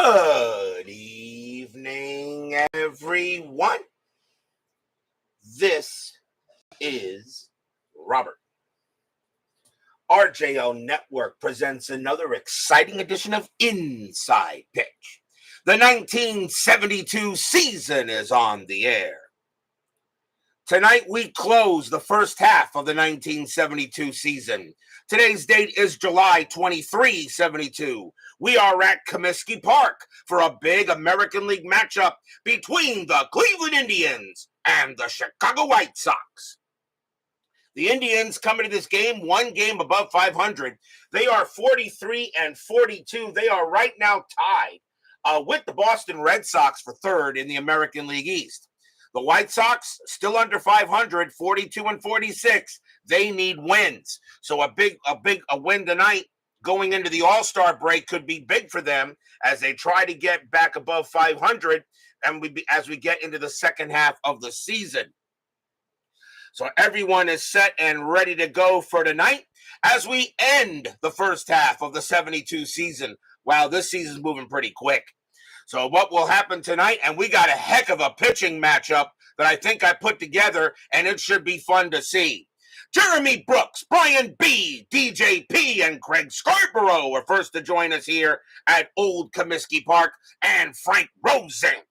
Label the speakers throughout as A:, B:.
A: Good evening, everyone. This is Robert. RJO Network presents another exciting edition of Inside Pitch. The 1972 season is on the air. Tonight we close the first half of the 1972 season. Today's date is July 23, 72. We are at Comiskey Park for a big American League matchup between the Cleveland Indians and the Chicago White Sox. The Indians come into this game one game above 500. They are 43-42. They are right now tied with the Boston Red Sox for third in the American League East. The White Sox still under 500, 42-46. They need wins. So a win tonight going into the All-Star break could be big for them as they try to get back above 500 as we get into the second half of the season. So everyone is set and ready to go for tonight as we end the first half of the 72 season. Wow, this season's moving pretty quick. So what will happen tonight, and we got a heck of a pitching matchup that I think I put together, and it should be fun to see. Jeremy Brooks, Brian B., DJ P., and Craig Scarborough are first to join us here at Old Comiskey Park, and Frank Rosenk.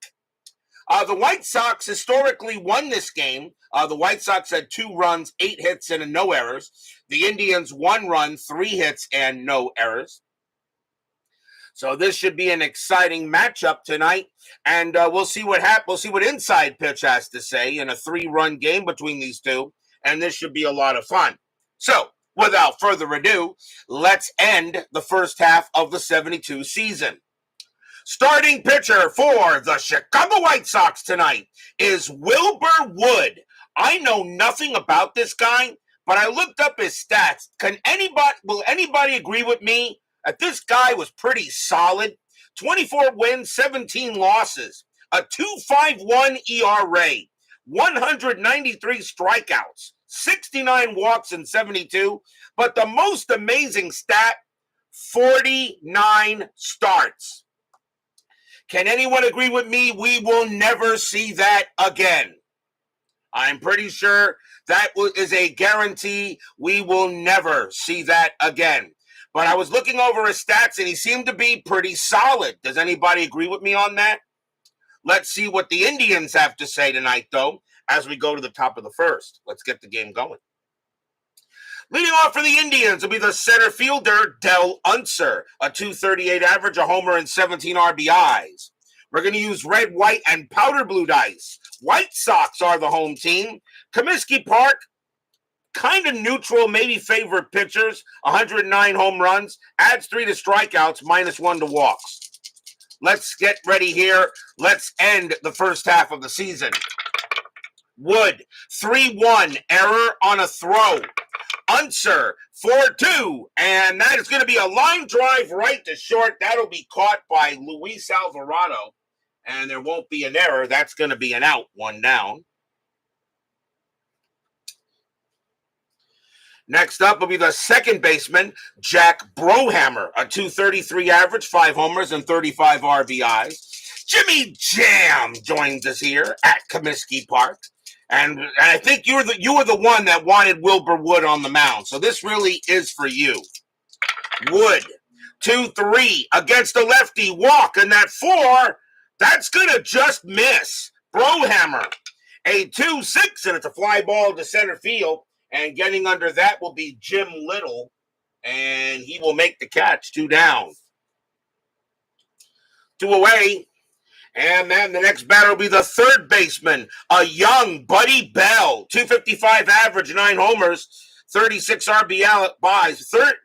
A: The White Sox historically won this game. The White Sox had 2 runs, 8 hits, and no errors. The Indians 1 run, 3 hits, and no errors. So this should be an exciting matchup tonight, and we'll see what happens. We'll see what Inside Pitch has to say in a 3-run game between these two, and this should be a lot of fun. So, without further ado, let's end the first half of the 72 season. Starting pitcher for the Chicago White Sox tonight is Wilbur Wood. I know nothing about this guy, but I looked up his stats. Will anybody agree with me that this guy was pretty solid? 24 wins, 17 losses, a 2.51 ERA, 193 strikeouts, 69 walks in 72, but the most amazing stat, 49 starts. Can anyone agree with me? We will never see that again. I'm pretty sure that is a guarantee. We will never see that again. But I was looking over his stats, and he seemed to be pretty solid. Does anybody agree with me on that? Let's see what the Indians have to say tonight, though, as we go to the top of the first. Let's get the game going. Leading off for the Indians will be the center fielder, Del Unser, a .238 average, a homer, and 17 RBIs. We're going to use red, white, and powder blue dice. White Sox are the home team. Comiskey Park, kind of neutral, maybe favorite pitchers, 109 home runs, adds 3 to strikeouts, -1 to walks. Let's get ready here. Let's end the first half of the season. Wood, 3-1, error on a throw. Unser, 4-2, and that is going to be a line drive right to short. That'll be caught by Luis Alvarado, and there won't be an error. That's going to be an out, 1 down. Next up will be the second baseman, Jack Brohammer, a .233 average, 5 homers, and 35 RBIs. Jimmy Jam joins us here at Comiskey Park. And I think you were the one that wanted Wilbur Wood on the mound. So this really is for you. Wood, 2-3 against the lefty, walk, and that 4, that's going to just miss. Brohammer, a 2-6, and it's a fly ball to center field. And getting under that will be Jim Little, and he will make the catch. 2 down. 2 away. And then the next batter will be the third baseman, a young Buddy Bell, .255 average, 9 homers, 36 RBIs.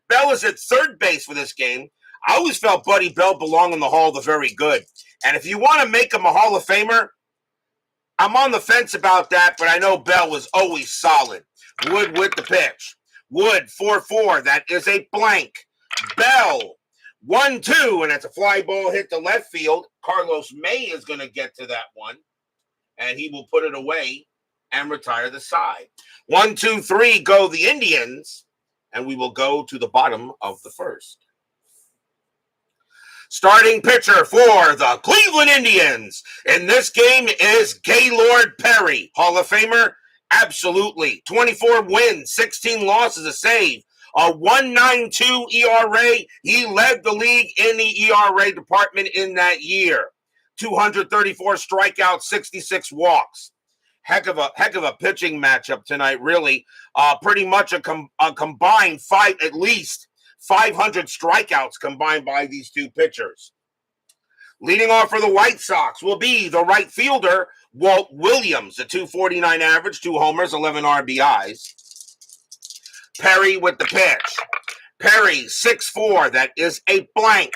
A: Bell is at third base for this game. I always felt Buddy Bell belonged in the Hall of the Very Good. And if you want to make him a Hall of Famer, I'm on the fence about that, but I know Bell was always solid. Wood with the pitch. Wood, 4-4. That is a blank. Bell, 1-2, and it's a fly ball hit to left field. Carlos May is going to get to that one, and he will put it away and retire the side. 1, 2, 3 go the Indians, and we will go to the bottom of the first. Starting pitcher for the Cleveland Indians in this game is Gaylord Perry. Hall of Famer? Absolutely. 24 wins, 16 losses, a save, a 1.92 ERA. He led the league in the ERA department in that year. 234 strikeouts, 66 walks. Heck of a pitching matchup tonight, really. Pretty much a combined at least 500 strikeouts combined by these two pitchers. Leading off for the White Sox will be the right fielder, Walt Williams, a 249 average, 2 homers, 11 RBIs. Perry with the pitch. Perry, 6'4", that is a blank.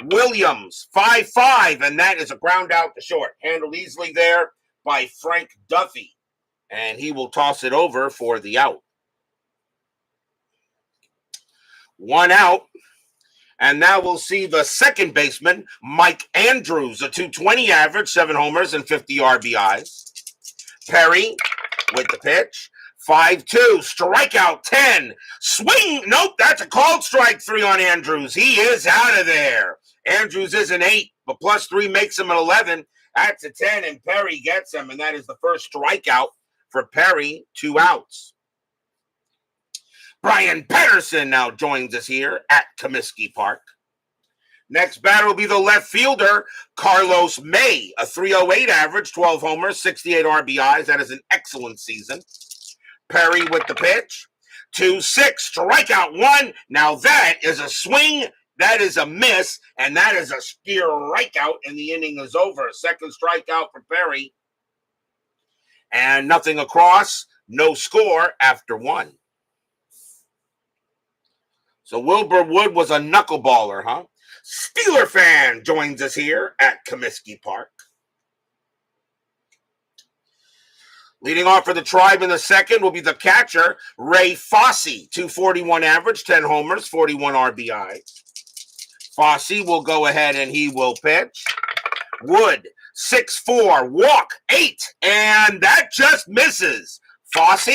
A: Williams, 5'5", and that is a ground out to short. Handled easily there by Frank Duffy, and he will toss it over for the out. 1 out, and now we'll see the second baseman, Mike Andrews, a 220 average, 7 homers, and 50 RBIs. Perry with the pitch. 5-2, strikeout 10, swing, nope, that's a called strike 3 on Andrews. He is out of there. Andrews is an 8, but +3 makes him an 11. That's a 10, and Perry gets him, and that is the first strikeout for Perry, 2 outs. Brian Patterson now joins us here at Comiskey Park. Next batter will be the left fielder, Carlos May, a 308 average, 12 homers, 68 RBIs. That is an excellent season. Perry with the pitch. 2-6, strikeout 1. Now that is a swing, that is a miss, and that is a strikeout, and the inning is over. Second strikeout for Perry. And nothing across, no score after 1. So Wilbur Wood was a knuckleballer, huh? Steeler fan joins us here at Comiskey Park. Leading off for the Tribe in the second will be the catcher, Ray Fosse, 241 average, 10 homers, 41 RBI. Fosse will go ahead and he will pitch. Wood, 6'4", walk 8, and that just misses. Fosse,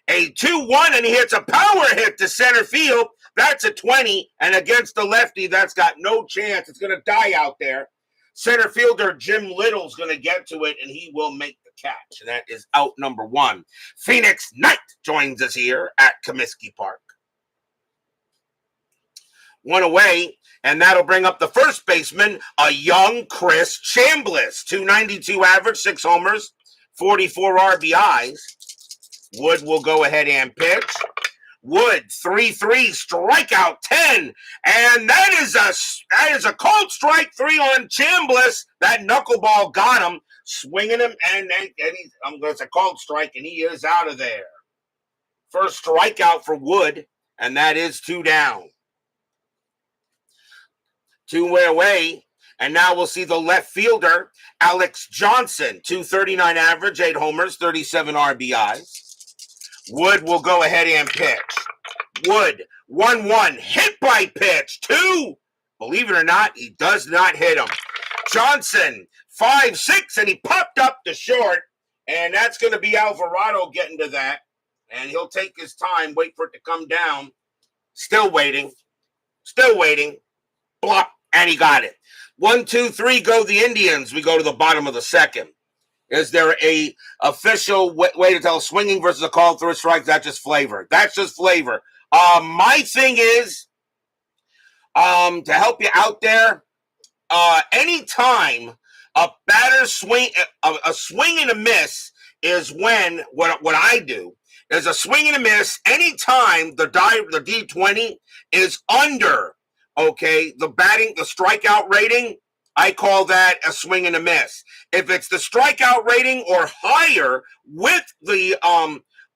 A: a 2-1, and he hits a power hit to center field. That's a 20, and against the lefty, that's got no chance. It's going to die out there. Center fielder Jim Little's going to get to it, and he will make the catch. And that is out number 1. Phoenix Knight joins us here at Comiskey Park. 1 away, and that'll bring up the first baseman, a young Chris Chambliss. 292 average, 6 homers, 44 RBIs. Wood will go ahead and pitch. Wood, 3-3, strikeout 10, and that is a cold strike 3 on Chambliss. That knuckleball got him, swinging him, and I'm going to say cold strike, and he is out of there. First strikeout for Wood, and that is 2 down. 2 away, and now we'll see the left fielder, Alex Johnson, 239 average, 8 homers, 37 RBIs. Wood will go ahead and pitch. Wood, 1-1, hit by pitch, 2. Believe it or not, he does not hit him. Johnson, 5-6, and he popped up to short, and that's going to be Alvarado getting to that, and he'll take his time, wait for it to come down. Still waiting, blop, and he got it. 1, 2, 3, go the Indians. We go to the bottom of the second. Is there a official way to tell swinging versus a call through a strike? That's just flavor. My thing is, to help you out there, anytime a batter swing, a swing and a miss is when, what I do is a swing and a miss anytime the D20 is under, okay, the strikeout rating, I call that a swing and a miss. If it's the strikeout rating or higher with the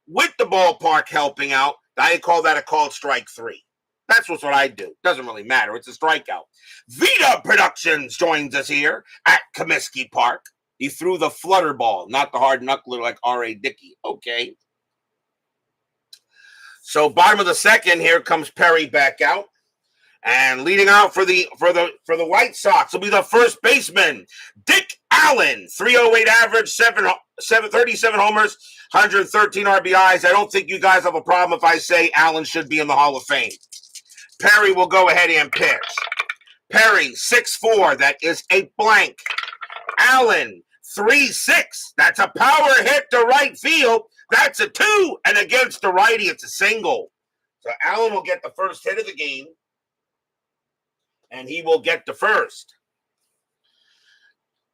A: ballpark helping out, I call that a called strike 3. That's what I do. Doesn't really matter. It's a strikeout. Vita Productions joins us here at Comiskey Park. He threw the flutter ball, not the hard knuckler like R.A. Dickey. Okay. So bottom of the second, here comes Perry back out. And leading out for the White Sox will be the first baseman, Dick Allen, 308 average, 37 homers, 113 RBIs. I don't think you guys have a problem if I say Allen should be in the Hall of Fame. Perry will go ahead and pitch. Perry, 6'4", that is a blank. Allen, 3-6. That's a power hit to right field. That's a 2, and against the righty, it's a single. So Allen will get the first hit of the game, and he will get the first.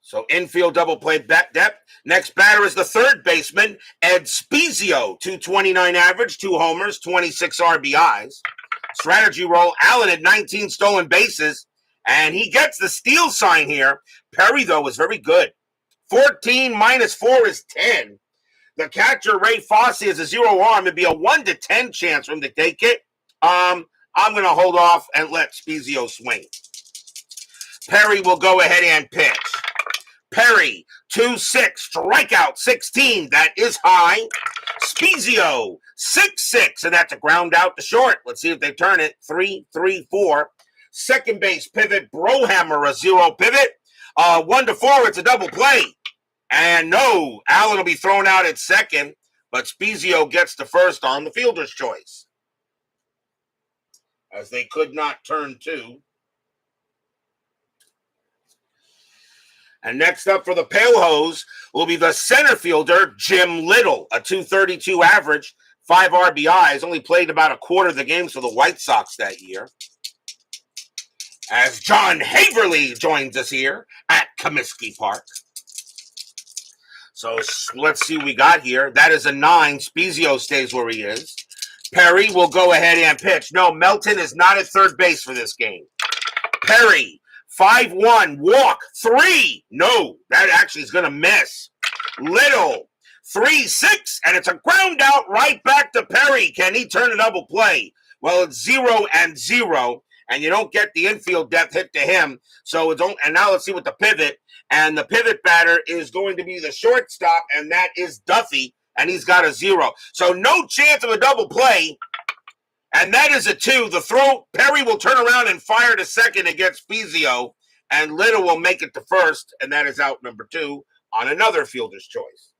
A: So infield double play depth. Next batter is the third baseman, Ed Spezio, 229 average, 2 homers, 26 RBIs. Strategy roll, Allen had 19 stolen bases, and he gets the steal sign here. Perry, though, was very good. 14 minus 4 is 10. The catcher, Ray Fosse, has a 0 arm. It'd be a 1 to 10 chance for him to take it. I'm going to hold off and let Spezio swing. Perry will go ahead and pitch. Perry, 2-6, strikeout 16. That is high. Spezio, 6-6, and that's a ground out to short. Let's see if they turn it. 3-3-4. Second base pivot, Brohammer, a 0 pivot. 1 to 4, it's a double play. And no, Allen will be thrown out at second, but Spezio gets the first on the fielder's choice, as they could not turn 2. And next up for the Pale Hose will be the center fielder, Jim Little, a 232 average, 5 RBIs, only played about a quarter of the games for the White Sox that year. As John Haverly joins us here at Comiskey Park. So let's see what we got here. That is a 9. Spezio stays where he is. Perry will go ahead and pitch. No, Melton is not at third base for this game. Perry, 5-1, walk, 3. No, that actually is going to miss. Little, 3-6, and it's a ground out right back to Perry. Can he turn a double play? Well, it's 0-0, and you don't get the infield depth hit to him. So it's and now let's see what the pivot. And the pivot batter is going to be the shortstop, and that is Duffy, and he's got a 0. So no chance of a double play. And that is a 2. The throw, Perry will turn around and fire to second against Spezio, and Little will make it to first, and that is out number 2 on another fielder's choice.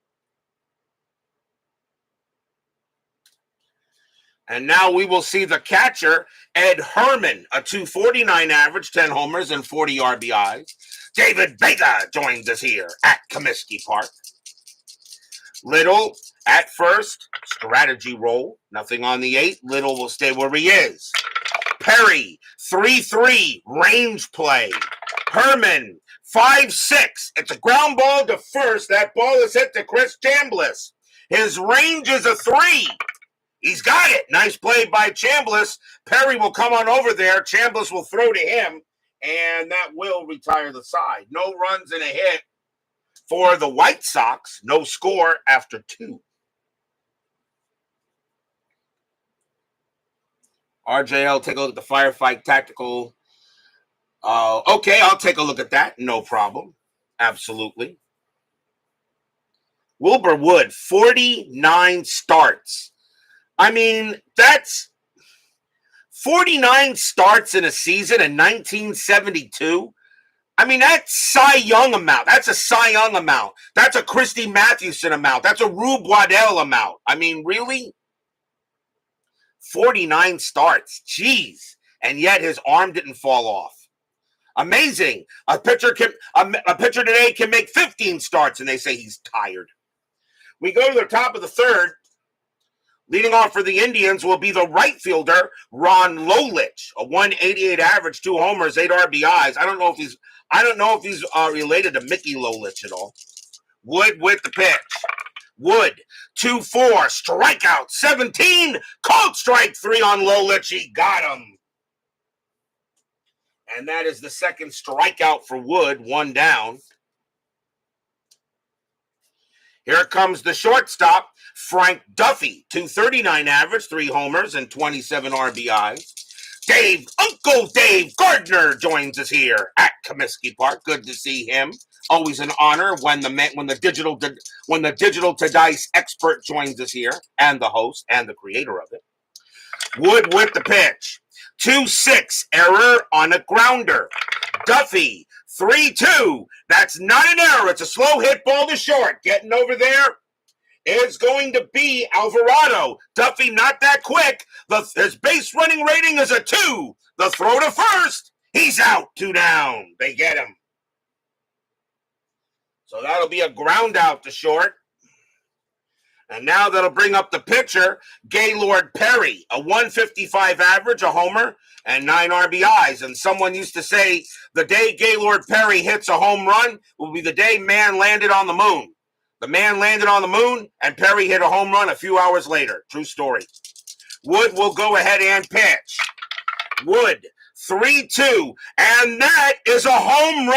A: And now we will see the catcher, Ed Herman, a 249 average, 10 homers, and 40 RBIs. David Vega joins us here at Comiskey Park. Little at first, strategy roll, nothing on the 8. Little will stay where he is. Perry, 3-3, range play. Herman, 5-6. It's a ground ball to first. That ball is hit to Chris Chambliss. His range is a 3. He's got it. Nice play by Chambliss. Perry will come on over there. Chambliss will throw to him, and that will retire the side. No runs and a hit for the White Sox. No score after 2. RJL, take a look at the firefight tactical. Okay, I'll take a look at that. No problem. Absolutely. Wilbur Wood, 49 starts. I mean, that's 49 starts in a season in 1972. I mean, that's Cy Young amount. That's a Cy Young amount. That's a Christy Mathewson amount. That's a Rube Waddell amount. I mean, really? 49 starts. Jeez. And yet his arm didn't fall off. Amazing. A pitcher today can make 15 starts, and they say he's tired. We go to the top of the third. Leading off for the Indians will be the right fielder, Ron Lolich, a 188 average, 2 homers, 8 RBIs. I don't know if he's related to Mickey Lolich at all. Wood with the pitch. Wood, 2-4, strikeout 17, called strike 3 on Lolich. He got him. And that is the second strikeout for Wood, 1 down. Here comes the shortstop, Frank Duffy, 239 average, 3 homers, and 27 RBIs. Uncle Dave Gardner joins us here at Comiskey Park. Good to see him. Always an honor when the digital to dice expert joins us here, and the host and the creator of it. Wood with the pitch. 2-6, error on a grounder. Duffy, 3-2. That's not an error. It's a slow hit ball to short. Getting over there is going to be Alvarado. Duffy not that quick. His base running rating is a 2. The throw to first He's out. 2 down. They get him. So that'll be a ground out to short. And now that'll bring up the pitcher, Gaylord Perry, a 155 average, a homer, and 9 RBIs. And someone used to say the day Gaylord Perry hits a home run will be the day man landed on the moon. The man landed on the moon, and Perry hit a home run a few hours later. True story. Wood will go ahead and pitch. Wood, 3-2, and that is a home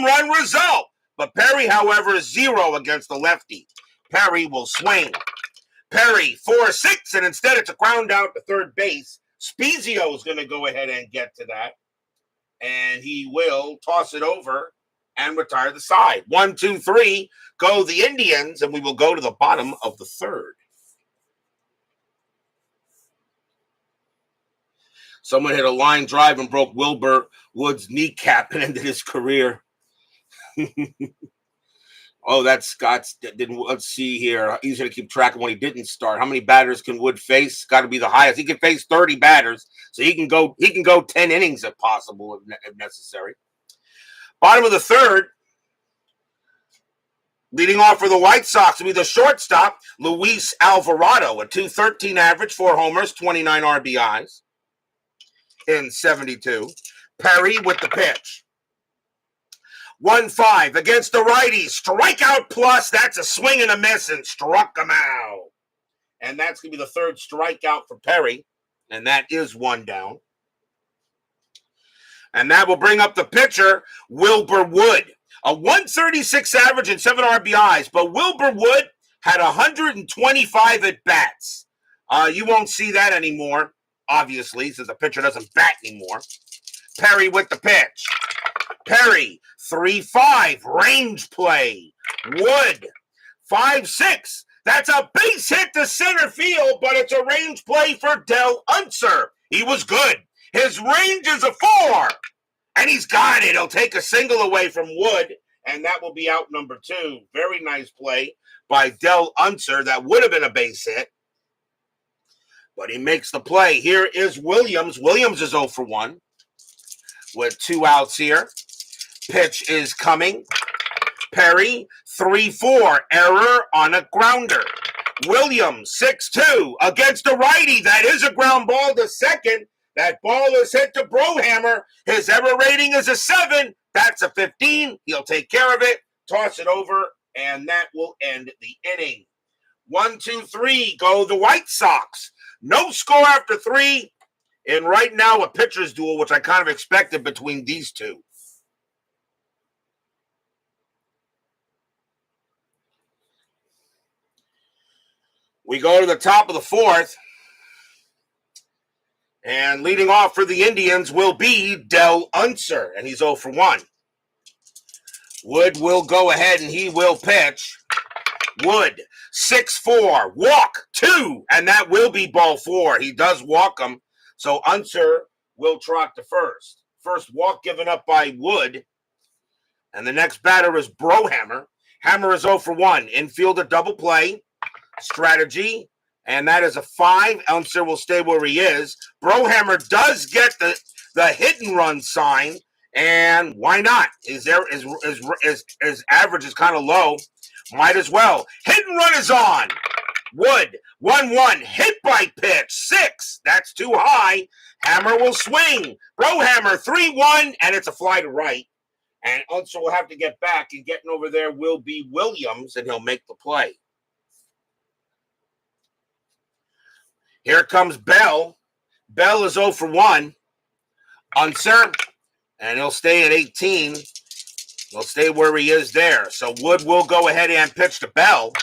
A: run result. But Perry, however, is 0 against the lefty. Perry will swing. Perry, 4-6, and instead it's a ground out to third base. Spezio is going to go ahead and get to that, and he will toss it over and retire the side. 1, 2, 3, go the Indians, and we will go to the bottom of the third. Someone hit a line drive and broke Wilbur Wood's kneecap and ended his career. Oh, that's Scott's. Let's see here. Easy to keep track of when he didn't start. How many batters can Wood face? Got to be the highest. He can face 30 batters, so he can go 10 innings if possible, if necessary. Bottom of the third, leading off for the White Sox will be the shortstop, Luis Alvarado, a 213 average, 4 homers, 29 RBIs in 72. Perry with the pitch. 1-5 against the righty. Strikeout plus. That's a swing and a miss, and struck him out. And that's going to be the third strikeout for Perry. And that is 1 down. And that will bring up the pitcher, Wilbur Wood. A 136 average and 7 RBIs. But Wilbur Wood had 125 at-bats. You won't see that anymore, obviously, since the pitcher doesn't bat anymore. Perry with the pitch. Perry, 3-5, range play. Wood, 5-6. That's a base hit to center field, but it's a range play for Del Unser. He was good. His range is a 4, and he's got it. He'll take a single away from Wood, and that will be out number 2. Very nice play by Del Unser. That would have been a base hit, but he makes the play. Here is Williams. Williams is 0 for 1 with 2 outs here. Pitch is coming. Perry, 3-4, error on a grounder. Williams, 6-2, against a righty. That is a ground ball to second. That ball is hit to Brohammer. His error rating is a 7. That's a 15. He'll take care of it, toss it over, and that will end the inning. 1, 2, 3, go the White Sox. No score after 3. And right now, a pitcher's duel, which I kind of expected between these two. We go to the top of the 4th. And leading off for the Indians will be Del Unser, and he's 0 for 1. Wood will go ahead and he will pitch. Wood, 6-4, walk 2, and that will be ball 4. He does walk him, so Unser will trot to first. First walk given up by Wood, and the next batter is Brohammer. Hammer is 0 for 1. Infield a double play strategy, and that is a 5. Unser will stay where he is. Brohammer does get the hit and run sign, and why not? His average is kind of low. Might as well. Hit and run is on. Wood, 1-1, hit by pitch, 6. That's too high. Hammer will swing. Brohammer, 3-1, and it's a fly to right. And Unser will have to get back, and getting over there will be Williams, and he'll make the play. Here comes Bell. Bell is 0 for 1. Unser, and he'll stay at 18. He'll stay where he is there. So Wood will go ahead and pitch to Bell.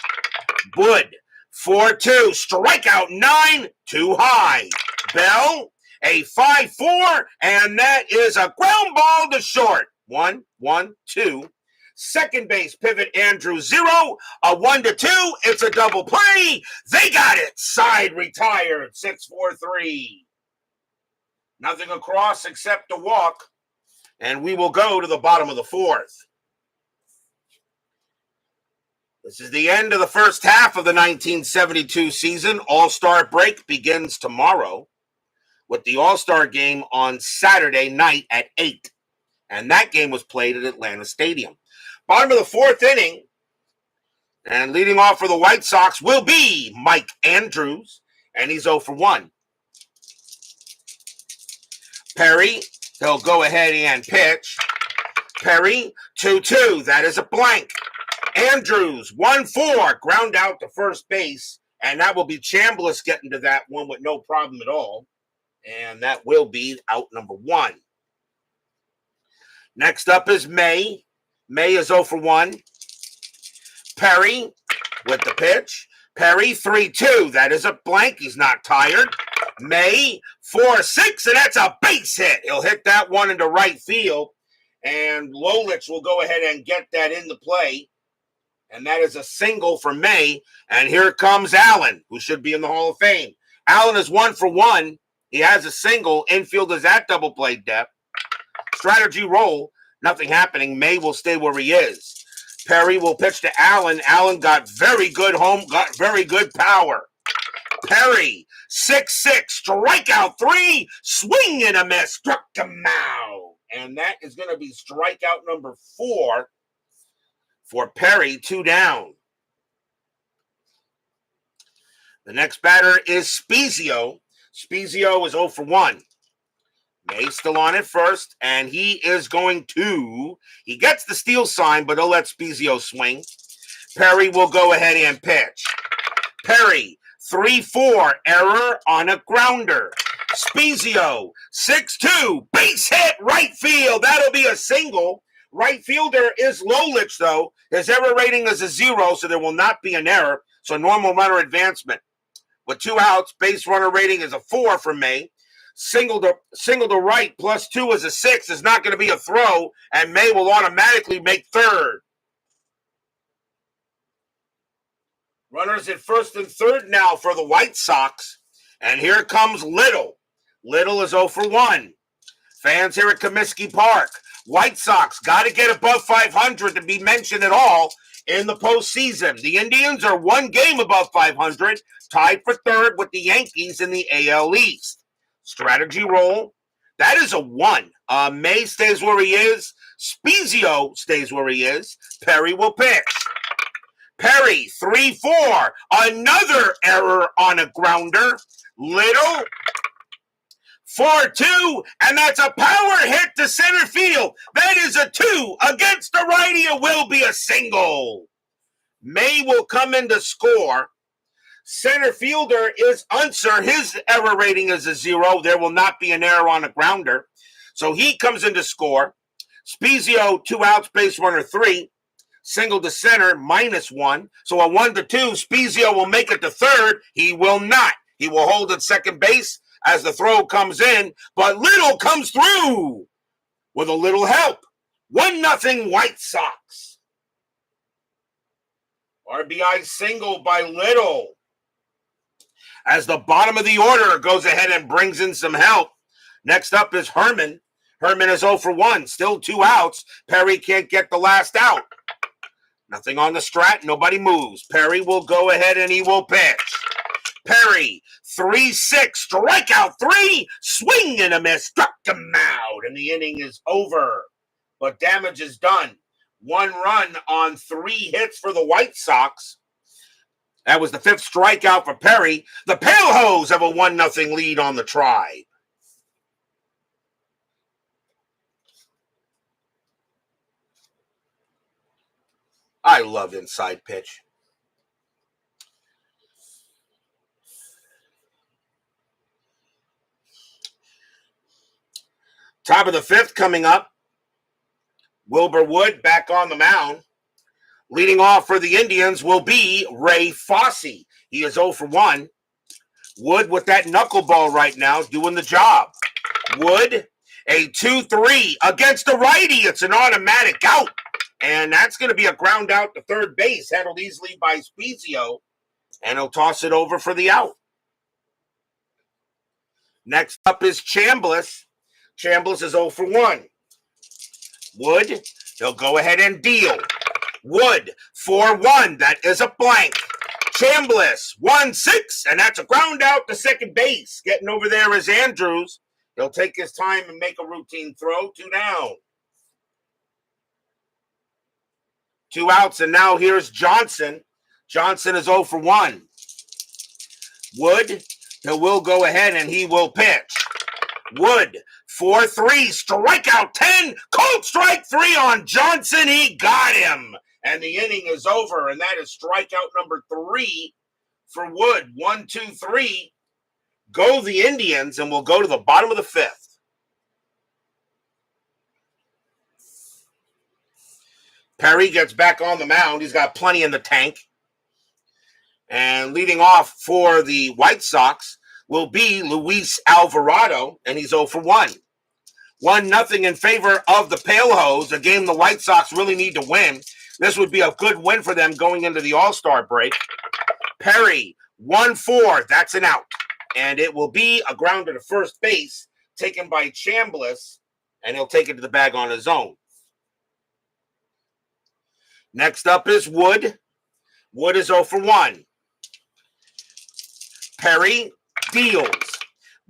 A: Wood, 4-2, strikeout 9, too high. Bell, a 5-4, and that is a ground ball to short. 1-1-2. Second base pivot, Andrew 0, a 1-2. It's a double play. They got it. Side retired, 6-4-3. Nothing across except a walk. And we will go to the bottom of the 4th. This is the end of the first half of the 1972 season. All-Star break begins tomorrow. with the All-Star game on Saturday night at 8. And that game was played at Atlanta Stadium. Bottom of the fourth inning, and leading off for the White Sox will be Mike Andrews, and he's 0 for 1. Perry, he'll go ahead and pitch. Perry, 2-2. That is a blank. Andrews, 1-4. Ground out to first base. And that will be Chambliss getting to that one with no problem at all. And that will be out number 1. Next up is May. May is 0 for 1. Perry with the pitch. Perry, 3-2. That is a blank. He's not tired. May, 4-6, and that's a base hit. He'll hit that one into right field. And Lolich will go ahead and get that into play. And that is a single for May. And here comes Allen, who should be in the Hall of Fame. Allen is 1 for 1. He has a single. Infield is at double play depth. Strategy roll. Nothing happening. May will stay where he is. Perry will pitch to Allen. Allen got very good power. Perry, 6-6, strikeout 3, swing and a miss, struck him out. And that is going to be strikeout number 4 for Perry, 2 down. The next batter is Spezio. Spezio is 0 for 1. May still on at first, and he is going to, he gets the steal sign, but he'll let Spezio swing. Perry will go ahead and pitch. Perry, 3-4, error on a grounder. Spezio, 6-2, base hit, right field. That'll be a single. Right fielder is Lolich, though. His error rating is a 0, so there will not be an error. So normal runner advancement. With 2 outs, base runner rating is a 4 for May. Single to right plus 2 is a 6. It's not going to be a throw, and May will automatically make third. Runners at first and third now for the White Sox. And here comes Little. Little is 0 for 1. Fans here at Comiskey Park. White Sox got to get above 500 to be mentioned at all in the postseason. The Indians are 1 game above 500, tied for third with the Yankees in the AL East. Strategy roll. That is a 1. May stays where he is. Spezio stays where he is. Perry will pitch. Perry, 3-4. Another error on a grounder. Little, 4-2. And that's a power hit to center field. That is a 2 against the righty. It will be a single. May will come in to score. Center fielder is Unser. His error rating is a 0. There will not be an error on a grounder. So he comes in to score. Spezio, 2 outs, base runner 3. Single to center, -1. So a 1-2. Spezio will make it to third. He will not. He will hold at second base as the throw comes in. But Little comes through with a little help. 1-0 White Sox. RBI single by Little. As the bottom of the order goes ahead and brings in some help. Next up is Herman. Herman is 0 for 1. Still 2 outs. Perry can't get the last out. Nothing on the strat. Nobody moves. Perry will go ahead and he will pitch. Perry, 3-6, strikeout 3, swing and a miss, struck him out, and the inning is over. But damage is done. 1 run on 3 hits for the White Sox. That was the 5th strikeout for Perry. The Pale Hose have a 1-0 lead on the Tribe. I love inside pitch. Top of the 5th coming up. Wilbur Wood back on the mound. Leading off for the Indians will be Ray Fosse. He is 0 for 1. Wood with that knuckleball right now doing the job. Wood, a 2-3 against the righty. It's an automatic out. And that's going to be a ground out to third base, handled easily by Spezio. And he'll toss it over for the out. Next up is Chambliss. Chambliss is 0 for 1. Wood, he'll go ahead and deal. Wood, 4-1. That is a blank. Chambliss, 1-6, and that's a ground out to second base. Getting over there is Andrews. He'll take his time and make a routine throw. 2 down. 2 outs, and now here's Johnson. Johnson is 0 for 1. Wood, he will go ahead and he will pitch. Wood, 4-3, strikeout 10, cold strike 3 on Johnson. He got him, and the inning is over, and that is strikeout number 3 for Wood. 1, 2, 3. Go the Indians, and we'll go to the bottom of the 5th. Perry gets back on the mound. He's got plenty in the tank. And leading off for the White Sox will be Luis Alvarado, and he's 0 for 1. 1-0 in favor of the Pale Hose, a game the White Sox really need to win. This would be a good win for them going into the All-Star break. Perry, 1-4, that's an out. And it will be a grounder to first base taken by Chambliss, and he'll take it to the bag on his own. Next up is Wood. Wood is 0 for 1. Perry deals.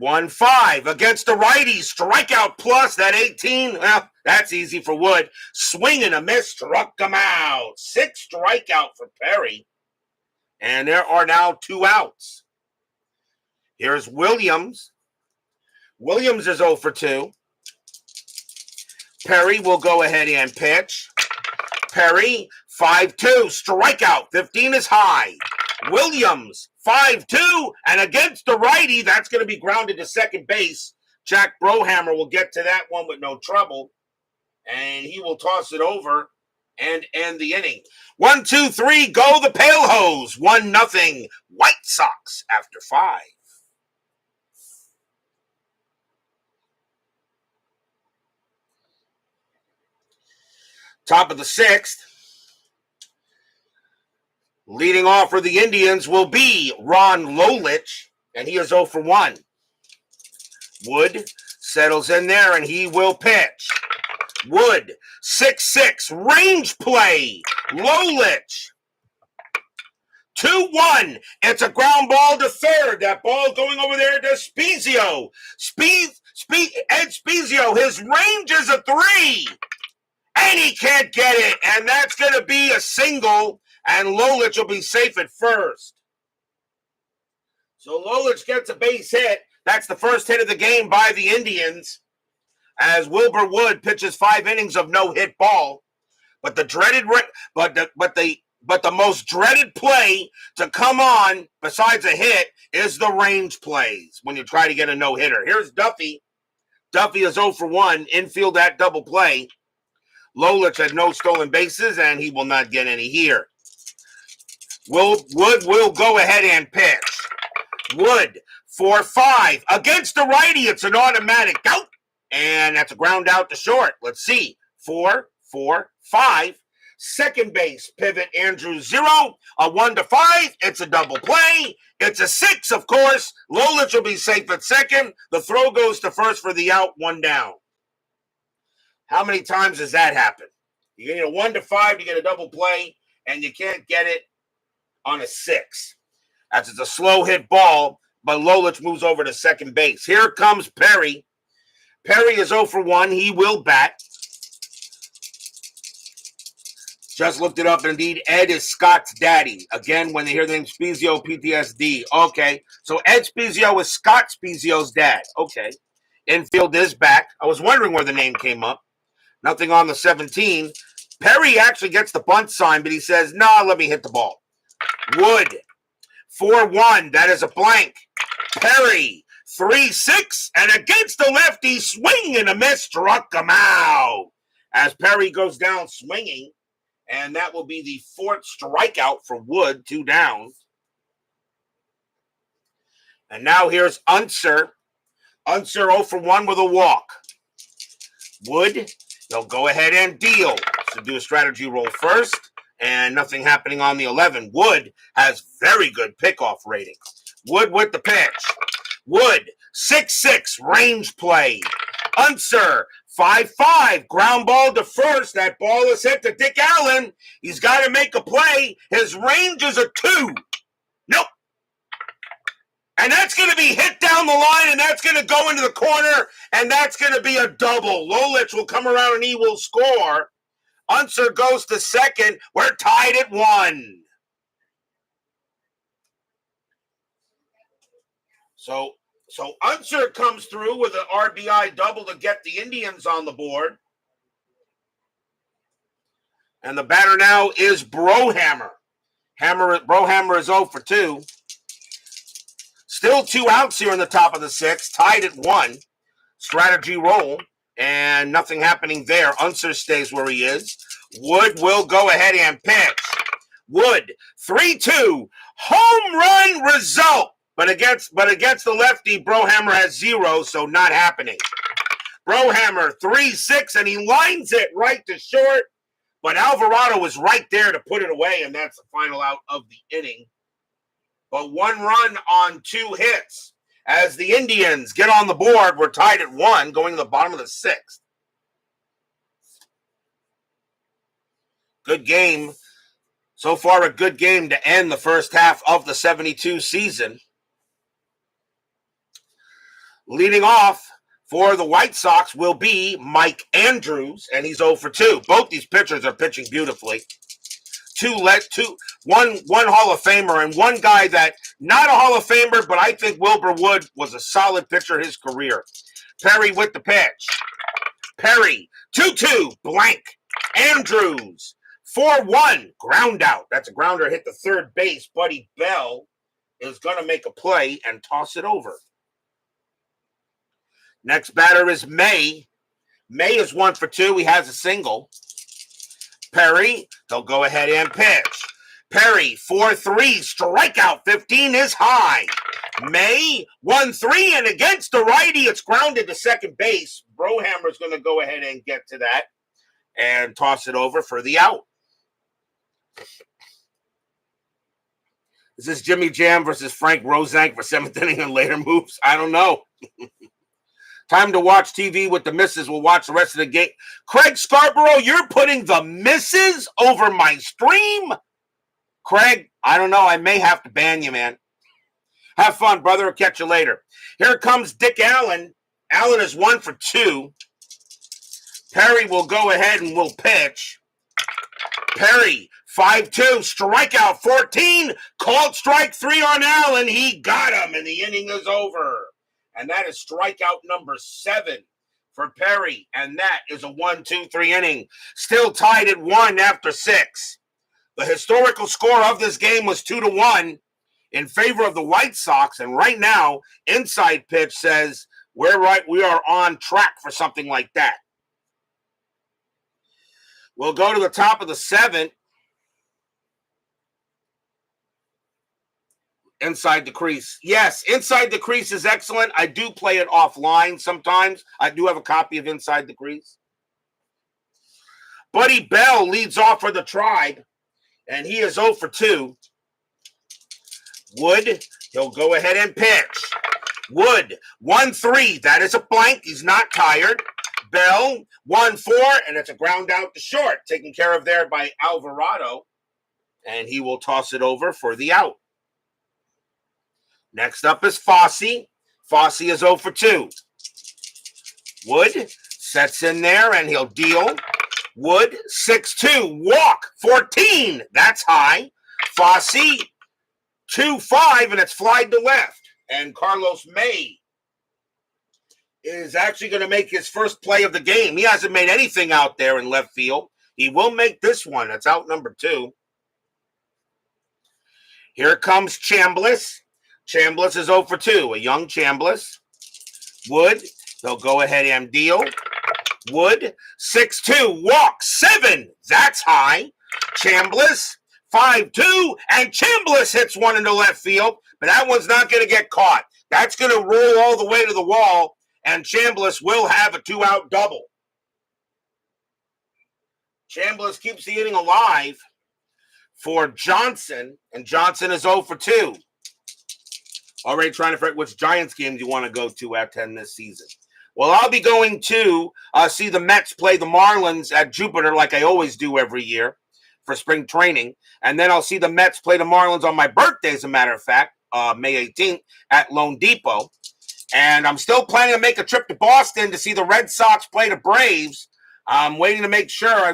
A: 1-5 against the righty. Strikeout plus that 18. Well, that's easy for Wood. Swing and a miss. Struck him out. 6 strikeout for Perry. And there are now 2 outs. Here's Williams. Williams is 0 for 2. Perry will go ahead and pitch. Perry, 5-2. Strikeout. 15 is high. Williams, 5-2, and against the righty, that's going to be grounded to second base. Jack Brohammer will get to that one with no trouble, and he will toss it over and end the inning. 1, 2, 3, go the Pale Hose. 1-0, White Sox after 5. Top of the 6th. Leading off for the Indians will be Ron Lolich, and he is 0 for 1. Wood settles in there, and he will pitch. Wood, 6-6, range play. Lolich, 2-1. It's a ground ball to third. That ball going over there to Spezio. Ed Spezio, his range is a 3, and he can't get it, and that's going to be a single. And Lolich will be safe at first. So Lolich gets a base hit. That's the first hit of the game by the Indians. As Wilbur Wood pitches 5 innings of no-hit ball. But the most dreaded play to come on besides a hit is the range plays when you try to get a no-hitter. Here's Duffy. Duffy is 0 for 1. Infield at double play. Lolich had no stolen bases, and he will not get any here. Wood will go ahead and pitch. Wood, 4-5. Against the righty, it's an automatic out. And that's a ground out to short. Let's see. 4-4-5. Second base, pivot, Andrews, 0. A 1-5. It's a double play. It's a 6, of course. Lolich will be safe at second. The throw goes to first for the out, 1 down. How many times does that happen? You get a 1-5 to get a double play, and you can't get it on a 6. As it's a slow hit ball, but Lolich moves over to second base. Here comes Perry. Perry is 0 for 1. He will bat. Just looked it up, and indeed, Ed is Scott's daddy. Again, when they hear the name Spezio, PTSD. Okay, so Ed Spezio is Scott Spezio's dad. Okay. Infield is back. I was wondering where the name came up. Nothing on the 17. Perry actually gets the bunt sign, but he says, "Nah, let me hit the ball." Wood, 4-1. That is a blank. Perry, 3-6. And against the lefty, swing and a miss, struck him out. As Perry goes down swinging. And that will be the 4th strikeout for Wood, 2 down. And now here's Unser. Unser 0 for 1 with a walk. Wood, they'll go ahead and deal. So do a strategy roll first. And nothing happening on the 11. Wood has very good pickoff ratings. Wood with the pitch. Wood, 6-6, range play. Unser, 5-5, ground ball to first. That ball is hit to Dick Allen. He's got to make a play. His range is a 2. Nope. And that's going to be hit down the line, and that's going to go into the corner, and that's going to be a double. Lolich will come around and he will score. Unser goes to second. We're tied at 1. So Unser comes through with an RBI double to get the Indians on the board. And the batter now is Brohammer. Brohammer is 0 for 2. Still 2 outs here in the top of the 6th, tied at 1. Strategy roll, and nothing happening there. Unser stays where he is. Wood will go ahead and pitch. Wood, 3-2, home run result. But against the lefty, Brohammer has 0, so not happening. Brohammer, 3-6, and he lines it right to short. But Alvarado was right there to put it away, and that's the final out of the inning. But 1 run on 2 hits. As the Indians get on the board, we're tied at 1, going to the bottom of the 6th. Good game. So far, a good game to end the first half of the 72 season. Leading off for the White Sox will be Mike Andrews, and he's 0 for 2. Both these pitchers are pitching beautifully. One Hall of Famer and one guy that, not a Hall of Famer, but I think Wilbur Wood was a solid pitcher his career. Perry with the pitch. Perry, 2-2, blank. Andrews, 4-1, ground out. That's a grounder hit the third base. Buddy Bell is going to make a play and toss it over. Next batter is May. May is 1 for 2. He has a single. Perry, he'll go ahead and pitch. Perry, 4-3, strikeout, 15 is high. May, 1-3, and against the righty, it's grounded to second base. Brohammer's going to go ahead and get to that and toss it over for the out. Is this Jimmy Jam versus Frank Rosank for 7th inning and later moves? I don't know. Time to watch TV with the missus. We'll watch the rest of the game. Craig Scarborough, you're putting the missus over my stream? Craig, I don't know. I may have to ban you, man. Have fun, brother. I'll catch you later. Here comes Dick Allen. Allen is 1 for 2. Perry will go ahead and will pitch. Perry, 5-2, strikeout, 14. Called strike 3 on Allen. He got him, and the inning is over. And that is strikeout number 7 for Perry. And that is a 1-2-3 inning. Still tied at 1 after 6. The historical score of this game was 2-1 in favor of the White Sox. And right now, Inside Pitch says we are on track for something like that. We'll go to the top of the 7th. Inside the crease. Yes, Inside the Crease is excellent. I do play it offline sometimes. I do have a copy of Inside the Crease. Buddy Bell leads off for the Tribe, and he is 0 for 2. Wood, he'll go ahead and pitch. Wood, 1-3. That is a blank. He's not tired. Bell, 1-4, and it's a ground out to short, taken care of there by Alvarado, and he will toss it over for the out. Next up is Fosse. Fosse is 0 for 2. Wood sets in there, and he'll deal. Wood, 6-2. Walk, 14. That's high. Fosse, 2-5, and it's flied to left. And Carlos May is actually going to make his first play of the game. He hasn't made anything out there in left field. He will make this one. It's out number 2. Here comes Chambliss. Chambliss is 0 for 2, a young Chambliss. Wood, they'll go ahead and deal. Wood, 6-2, walk, 7. That's high. Chambliss, 5-2, and Chambliss hits one into left field, but that one's not going to get caught. That's going to roll all the way to the wall, and Chambliss will have a 2-out double. Chambliss keeps the inning alive for Johnson, and Johnson is 0 for 2. Already trying to figure out which Giants games you want to go to at 10 this season. Well, I'll be going to see the Mets play the Marlins at Jupiter like I always do every year. for spring training. And then I'll see the Mets play the Marlins on my birthday, as a matter of fact, May 18th at Lone Depot. And I'm still planning to make a trip to Boston to see the Red Sox play the Braves. I'm waiting to make sure.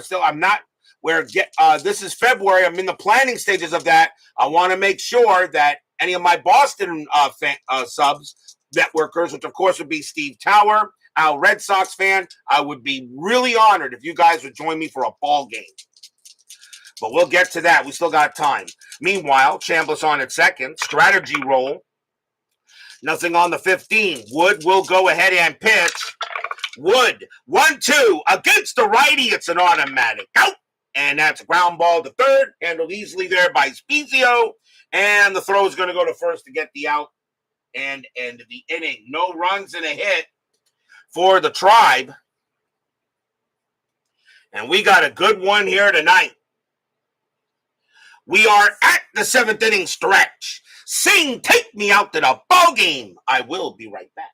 A: This is February. I'm in the planning stages of that. I want to make sure that any of my Boston subs, networkers, which of course would be Steve Tower, our Red Sox fan, I would be really honored if you guys would join me for a ball game. But we'll get to that. We still got time. Meanwhile, Chambliss on at second. Strategy roll. Nothing on the 15. Wood will go ahead and pitch. Wood, 1-2 against the righty. It's an automatic out. And that's a ground ball to third. Handled easily there by Spezio. And the throw is going to go to first to get the out and end the inning. No runs and a hit for the Tribe. And we got a good one here tonight. We are at the 7th inning stretch. Sing, take me out to the ball game. I will be right back.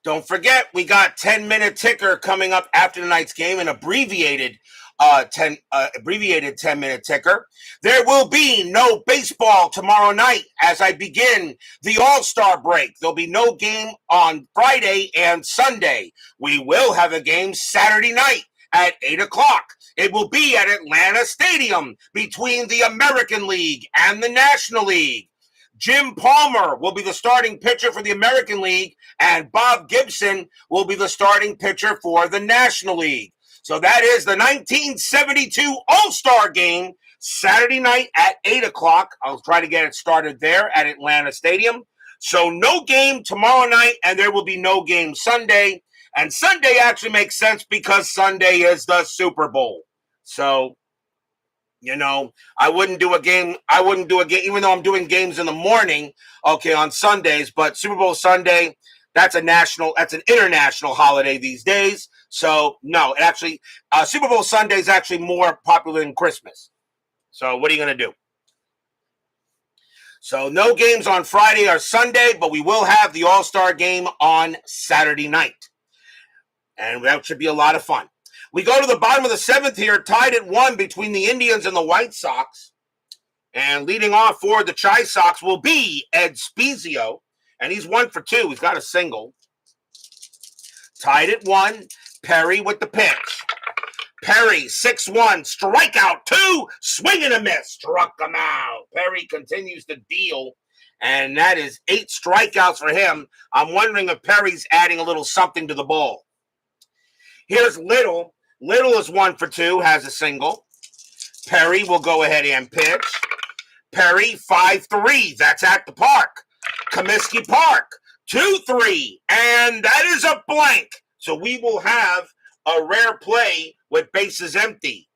A: Don't forget, we got 10-minute ticker coming up after tonight's game, an abbreviated 10-minute ticker. There will be no baseball tomorrow night as I begin the All-Star break. There'll be no game on Friday and Sunday. We will have a game Saturday night at 8 o'clock. It will be at Atlanta Stadium between the American League and the National League. Jim Palmer will be the starting pitcher for the American League, and Bob Gibson will be the starting pitcher for the National League. So that is the 1972 All-Star Game, Saturday night at 8 o'clock. I'll try to get it started there at Atlanta Stadium. So no game tomorrow night, and there will be no game Sunday. And Sunday actually makes sense because Sunday is the Super Bowl. So, you know, I wouldn't do a game, even though I'm doing games in the morning, on Sundays, but Super Bowl Sunday, that's an international holiday these days. So, no, Super Bowl Sunday is actually more popular than Christmas. So, what are you going to do? So, no games on Friday or Sunday, but we will have the All-Star game on Saturday night. And that should be a lot of fun. We go to the bottom of the 7th here, tied at 1 between the Indians and the White Sox. And leading off for the Chi Sox will be Ed Spezio. And he's 1 for 2. He's got a single. Tied at 1. Perry with the pitch. Perry, 6-1, strikeout 2, swing and a miss. Struck him out. Perry continues to deal. And that is 8 strikeouts for him. I'm wondering if Perry's adding a little something to the ball. Here's Little. Little is 1 for 2, has a single. Perry will go ahead and pitch. Perry, 5-3. That's at the park. Comiskey Park, 2-3. And that is a blank. So we will have a rare play with bases empty.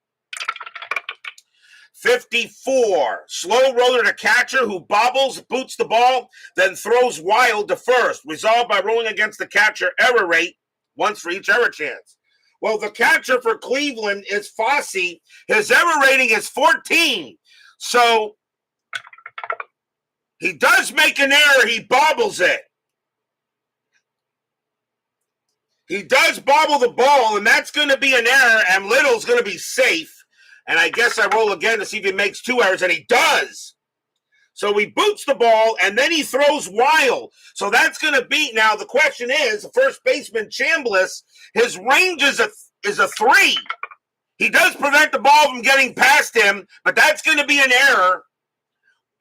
A: 54. Slow roller to catcher who bobbles, boots the ball, then throws wild to first. Resolved by rolling against the catcher error rate, once for each error chance. Well, the catcher for Cleveland is Fossey. His error rating is 14. So he does make an error. He bobbles it. He does bobble the ball, and that's going to be an error, and Little's going to be safe. And I guess I roll again to see if he makes 2 errors, and he does. So he boots the ball, and then he throws wild. So that's going to be, now the question is, first baseman Chambliss, his range is a 3. He does prevent the ball from getting past him, but that's going to be an error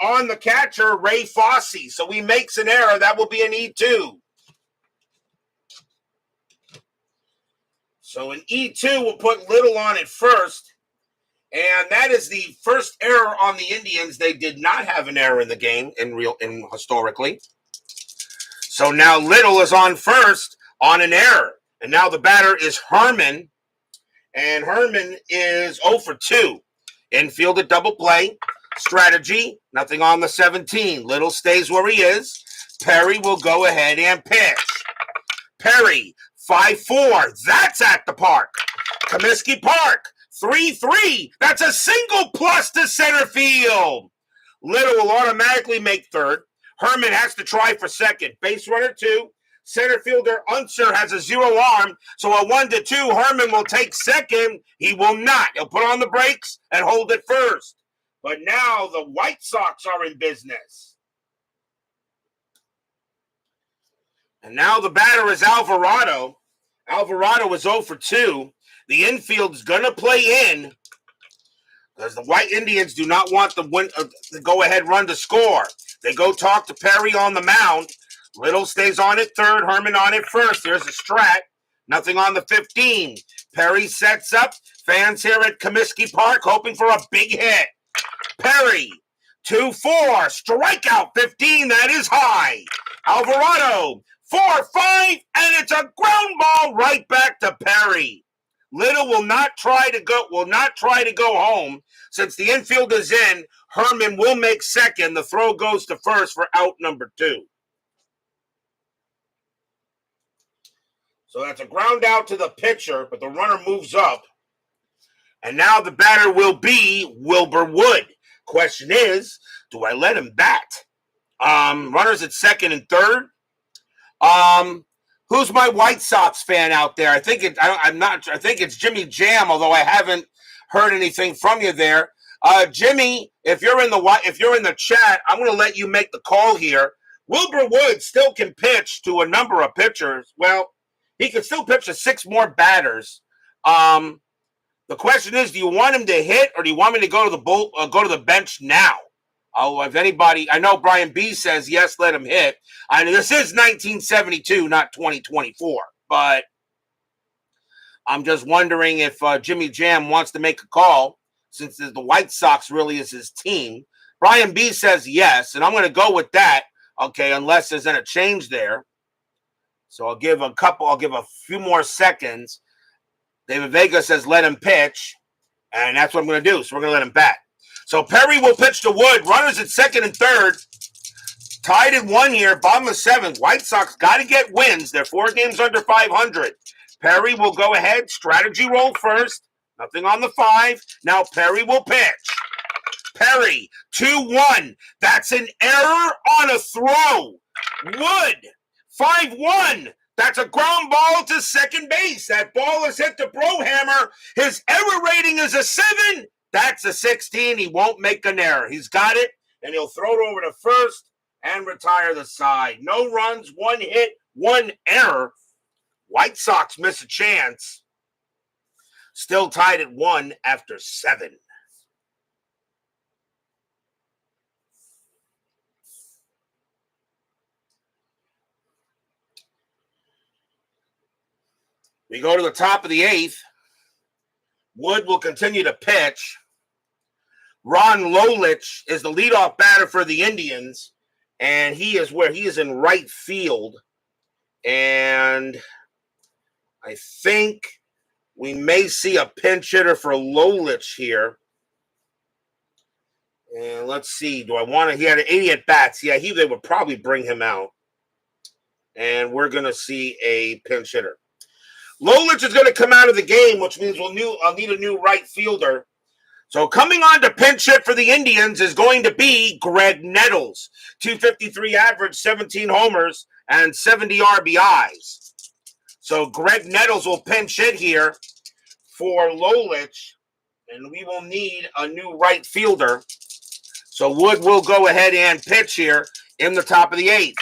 A: on the catcher, Ray Fossey. So he makes an error. That will be an E2. So in E2, we'll put Little on it first. And that is the first error on the Indians. They did not have an error in the game historically. So now Little is on first on an error. And now the batter is Herman. And Herman is 0 for 2. Infield at double play. Strategy, nothing on the 17. Little stays where he is. Perry will go ahead and pitch. Perry, 5-4. That's at the park. Comiskey Park, 3-3. That's a single plus to center field. Little will automatically make third. Herman has to try for second. Base runner 2. Center fielder Unser has a 0 arm, so a 1-2. Herman will take second. He will not. He'll put on the brakes and hold it first. But now the White Sox are in business. And now the batter is Alvarado. Alvarado is 0 for 2. The infield is going to play in because the White Indians do not want the go-ahead run to score. They go talk to Perry on the mound. Little stays on it third, Herman on it first. There's a strat. Nothing on the 15. Perry sets up. Fans here at Comiskey Park hoping for a big hit. Perry, 2-4. Strikeout 15. That is high. Alvarado, 4-5. And it's a ground ball right back to Perry. Little will not try to go home. Since the infield is in, Herman will make second. The throw goes to first for out number 2. So that's a ground out to the pitcher, but the runner moves up. And now the batter will be Wilbur Wood. Question is, do I let him bat? Runners at second and third. Who's my White Sox fan out there? I think it's Jimmy Jam, although I haven't heard anything from you there. Jimmy, if you're in the chat, I'm going to let you make the call here. Wilbur Wood still can pitch to a number of pitchers. Well, he can still pitch to 6 more batters. The question is, do you want him to hit, or do you want me to go to the bench now? Oh, if anybody, I know Brian B says yes, let him hit. I mean, this is 1972, not 2024. But I'm just wondering if Jimmy Jam wants to make a call, since the White Sox really is his team. Brian B says yes, and I'm going to go with that. Okay, unless there's a change there. So I'll give a few more seconds. David Vega says let him pitch, and that's what I'm going to do. So we're going to let him bat. So Perry will pitch to Wood. Runners at second and third. Tied at 1 here, bottom of 7th. White Sox got to get wins. They're 4 games under 500. Perry will go ahead. Strategy roll first. Nothing on the 5. Now Perry will pitch. Perry, 2-1. That's an error on a throw. Wood, 5-1. That's a ground ball to second base. That ball is hit to Brohammer. His error rating is a 7. That's a 16. He won't make an error. He's got it, and he'll throw it over to first and retire the side. No runs, 1 hit, 1 error. White Sox miss a chance. Still tied at 1 after 7. We go to the top of the 8th. Wood will continue to pitch. Ron Lolich is the leadoff batter for the Indians, and he is in right field. And I think we may see a pinch hitter for Lolich here. And let's see. He had 80 at bats. Yeah, they would probably bring him out. And we're going to see a pinch hitter. Lolich is going to come out of the game, which means I'll need a new right fielder. So coming on to pinch hit for the Indians is going to be Greg Nettles. 253 average, 17 homers, and 70 RBIs. So Greg Nettles will pinch hit here for Lolich, and we will need a new right fielder. So Wood will go ahead and pitch here in the top of the 8th.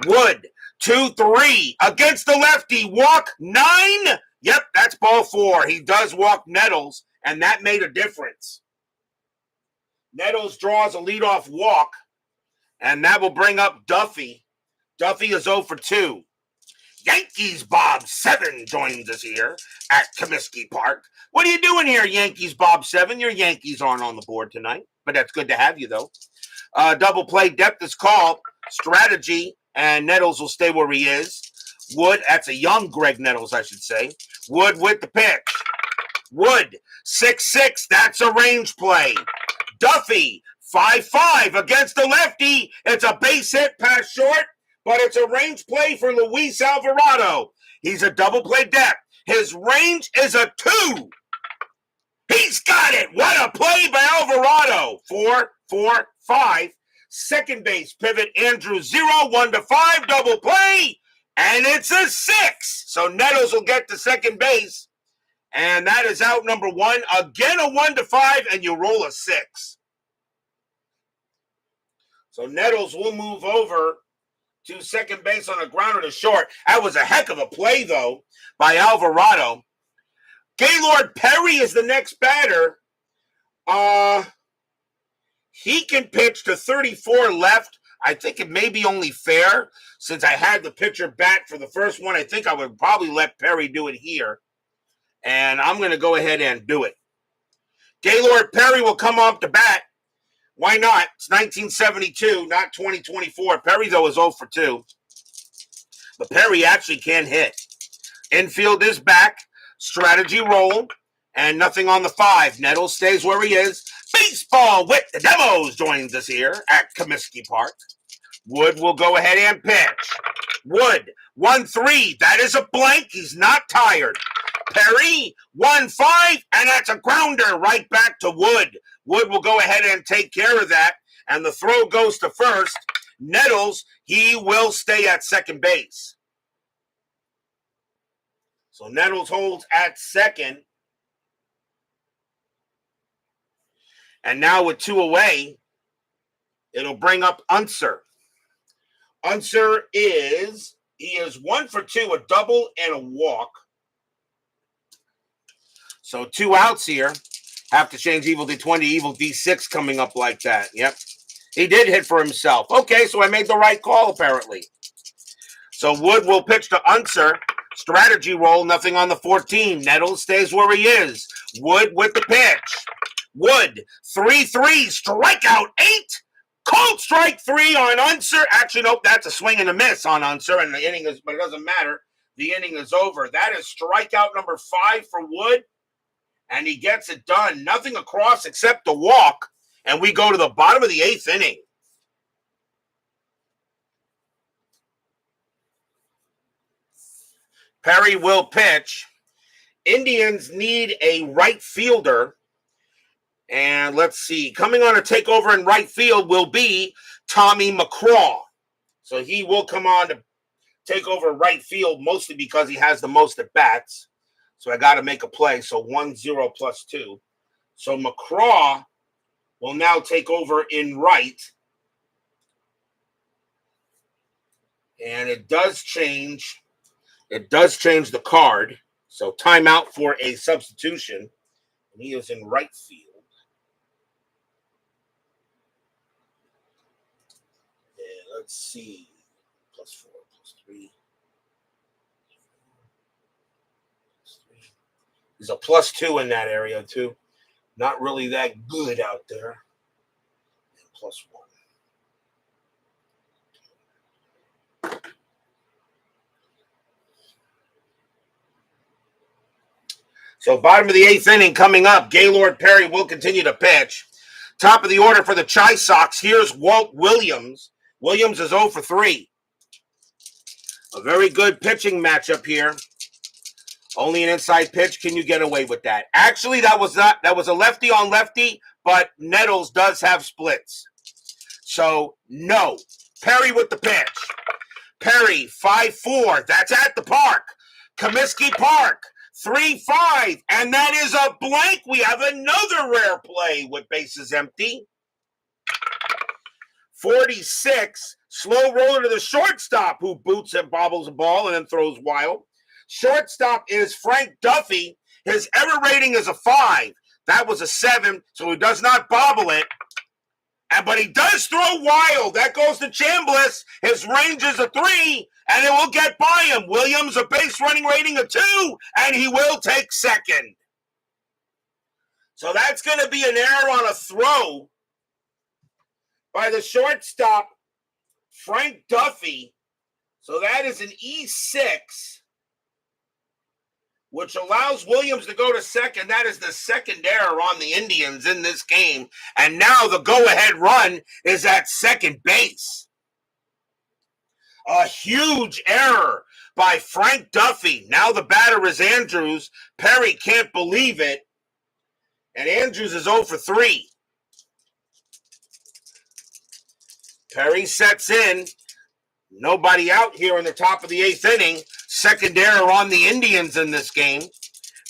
A: Wood, 2-3 against the lefty. Walk 9. Yep, that's ball 4. He does walk Nettles, and that made a difference. Nettles draws a leadoff walk, and that will bring up Duffy. Duffy is 0 for 2. Yankees Bob 7 joins us here at Comiskey Park. What are you doing here, Yankees Bob 7? Your Yankees aren't on the board tonight, but that's good to have you, though. Double play depth is called. Strategy, and Nettles will stay where he is. Wood, that's a young Greg Nettles, I should say. Wood with the pitch. Wood, 6-6, that's a range play. Duffy, 5-5 against the lefty. It's a base hit past short, but it's a range play for Luis Alvarado. He's a double play depth. His range is a 2. He's got it. What a play by Alvarado. 4-4-5. Second base pivot, Andrew 0, 1-5, double play, and it's a 6. So Nettles will get to second base, and that is out number 1. Again, a 1-5, and you roll a 6. So Nettles will move over to second base on a grounder to short. That was a heck of a play, though, by Alvarado. Gaylord Perry is the next batter. He can pitch to 34 left. I think it may be only fair. Since I had the pitcher bat for the first one, I think I would probably let Perry do it here. And I'm going to go ahead and do it. Gaylord Perry will come off the bat. Why not? It's 1972, not 2024. Perry, though, is 0 for 2. But Perry actually can hit. Infield is back. Strategy roll. And nothing on the 5. Nettles stays where he is. Baseball with the Demos joins us here at Comiskey Park. Wood will go ahead and pitch. Wood, 1-3. That is a blank. He's not tired. Perry, 1-5, and that's a grounder right back to Wood. Wood will go ahead and take care of that, and the throw goes to first. Nettles, he will stay at second base. So Nettles holds at second. And now with 2 away, it'll bring up Unser. Unser is 1 for 2, a double and a walk. So 2 outs here. Have to change evil D20 to evil D6 coming up like that. Yep. He did hit for himself. Okay, so I made the right call, apparently. So Wood will pitch to Unser. Strategy roll, nothing on the 14. Nettles stays where he is. Wood with the pitch. Wood, 3-3, strikeout 8. Cold strike 3 on Unser. Actually, nope, that's a swing and a miss on Unser, and the inning is, but it doesn't matter. The inning is over. That is strikeout number 5 for Wood, and he gets it done. Nothing across except the walk, and we go to the bottom of the 8th inning. Perry will pitch. Indians need a right fielder. And let's see, coming on to take over in right field will be Tommy McCraw. So he will come on to take over right field, mostly because he has the most at bats. So I got to make a play. So 1-0 plus 2. So McCraw will now take over in right. And it does change. It does change the card. So timeout for a substitution. And he is in right field. Let's see, +4, +3. There's a +2 in that area, too. Not really that good out there. And +1. So bottom of the 8th inning coming up. Gaylord Perry will continue to pitch. Top of the order for the Chi Sox. Here's Walt Williams. Williams is 0 for 3. A very good pitching matchup here. Only an inside pitch. Can you get away with that? Actually, that was a lefty on lefty, but Nettles does have splits. So, no. Perry with the pitch. Perry, 5-4. That's at the park. Comiskey Park, 3-5. And that is a blank. We have another rare play with bases empty. 46, slow roller to the shortstop, who boots and bobbles the ball and then throws wild. Shortstop is Frank Duffy. His error rating is a 5. That was a 7, so he does not bobble it. But he does throw wild. That goes to Chambliss. His range is a 3. and it will get by him. Williams, a base running rating of 2, and he will take second. So that's going to be an error on a throw by the shortstop, Frank Duffy. So that is an E6, which allows Williams to go to second. That is the second error on the Indians in this game. And now the go-ahead run is at second base. A huge error by Frank Duffy. Now the batter is Andrews. Perry can't believe it. And Andrews is 0 for 3. Perry sets in. Nobody out here in the top of the 8th inning. Second error on the Indians in this game.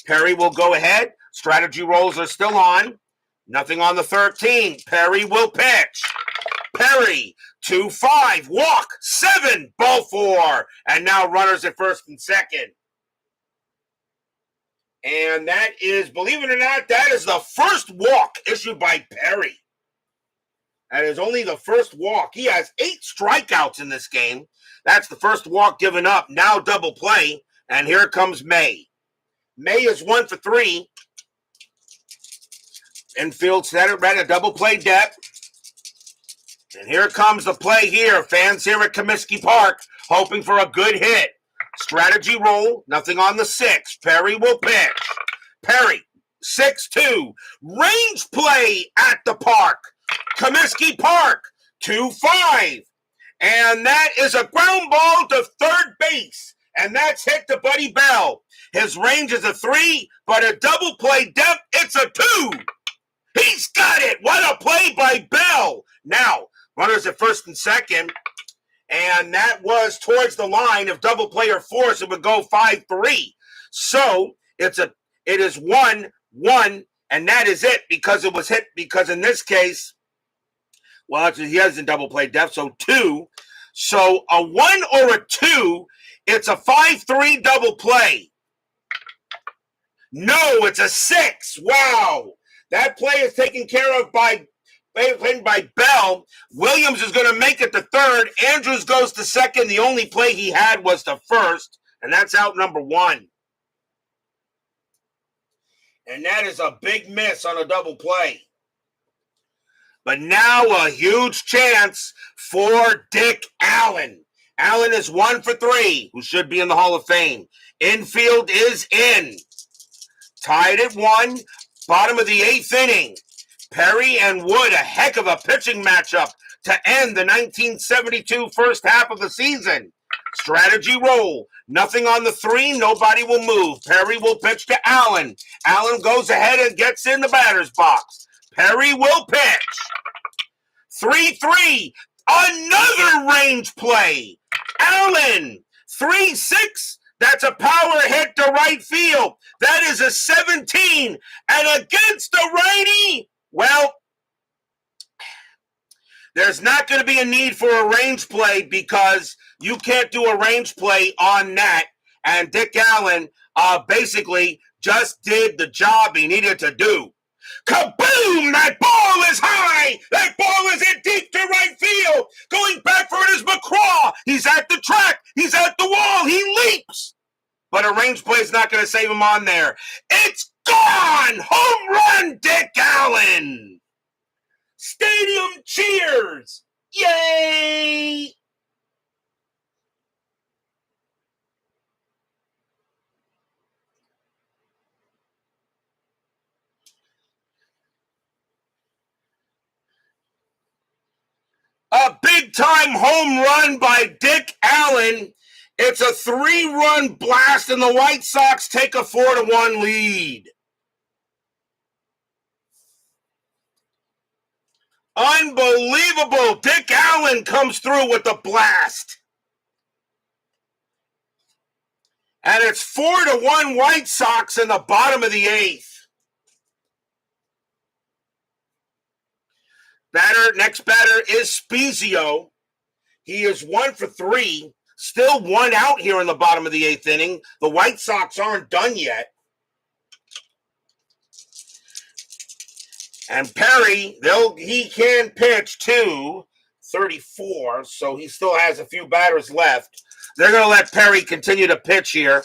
A: Perry will go ahead. Strategy rolls are still on. Nothing on the 13th. Perry will pitch. Perry, 2-5, walk, 7, ball 4. And now runners at first and second. And that is, believe it or not, that is the first walk issued by Perry. That is only the first walk. He has 8 strikeouts in this game. That's the first walk given up. Now double play. And here comes May. May is 1 for 3. Infield center, read a double play depth. And here comes the play here. Fans here at Comiskey Park hoping for a good hit. Strategy roll, nothing on the 6. Perry will pitch. Perry, 6-2. Range play at the park. Comiskey Park, 2-5. And that is a ground ball to third base. And that's hit to Buddy Bell. His range is a 3, but a double play depth, it's a 2. He's got it. What a play by Bell. Now, runners at first and second. And that was towards the line. If double play or force, it would go 5-3. So it is 1-1, and that is it because it was hit. Because in this case, well, actually, he hasn't double play depth, so 2. So a 1 or a 2, it's a 5-3 double play. No, it's a 6. Wow. That play is taken care of by Bell. Williams is going to make it to third. Andrews goes to second. The only play he had was to first, and that's out number 1. And that is a big miss on a double play. But now a huge chance for Dick Allen. Allen is 1 for 3, who should be in the Hall of Fame. Infield is in. Tied at 1, bottom of the 8th inning. Perry and Wood, a heck of a pitching matchup to end the 1972 first half of the season. Strategy roll. Nothing on the 3. Nobody will move. Perry will pitch to Allen. Allen goes ahead and gets in the batter's box. Perry will pitch. 3-3. Another range play. Allen. 3-6. That's a power hit to right field. That is a 17. And against the righty, well, there's not going to be a need for a range play because you can't do a range play on that. And Dick Allen basically just did the job he needed to do. Kaboom! That ball is high! That ball is in deep to right field! Going back for it is McCraw! He's at the track! He's at the wall! He leaps! But a range play is not going to save him on there. It's gone! Home run, Dick Allen! Stadium cheers! Yay! A big-time home run by Dick Allen. It's a 3-run blast, and the White Sox take a 4-1 lead. Unbelievable. Dick Allen comes through with the blast. And it's 4-1 White Sox in the bottom of the 8th. Next batter is Spezio. He is 1 for 3. Still 1 out here in the bottom of the 8th inning. The White Sox aren't done yet. And Perry, he can pitch 2, 34, so he still has a few batters left. They're going to let Perry continue to pitch here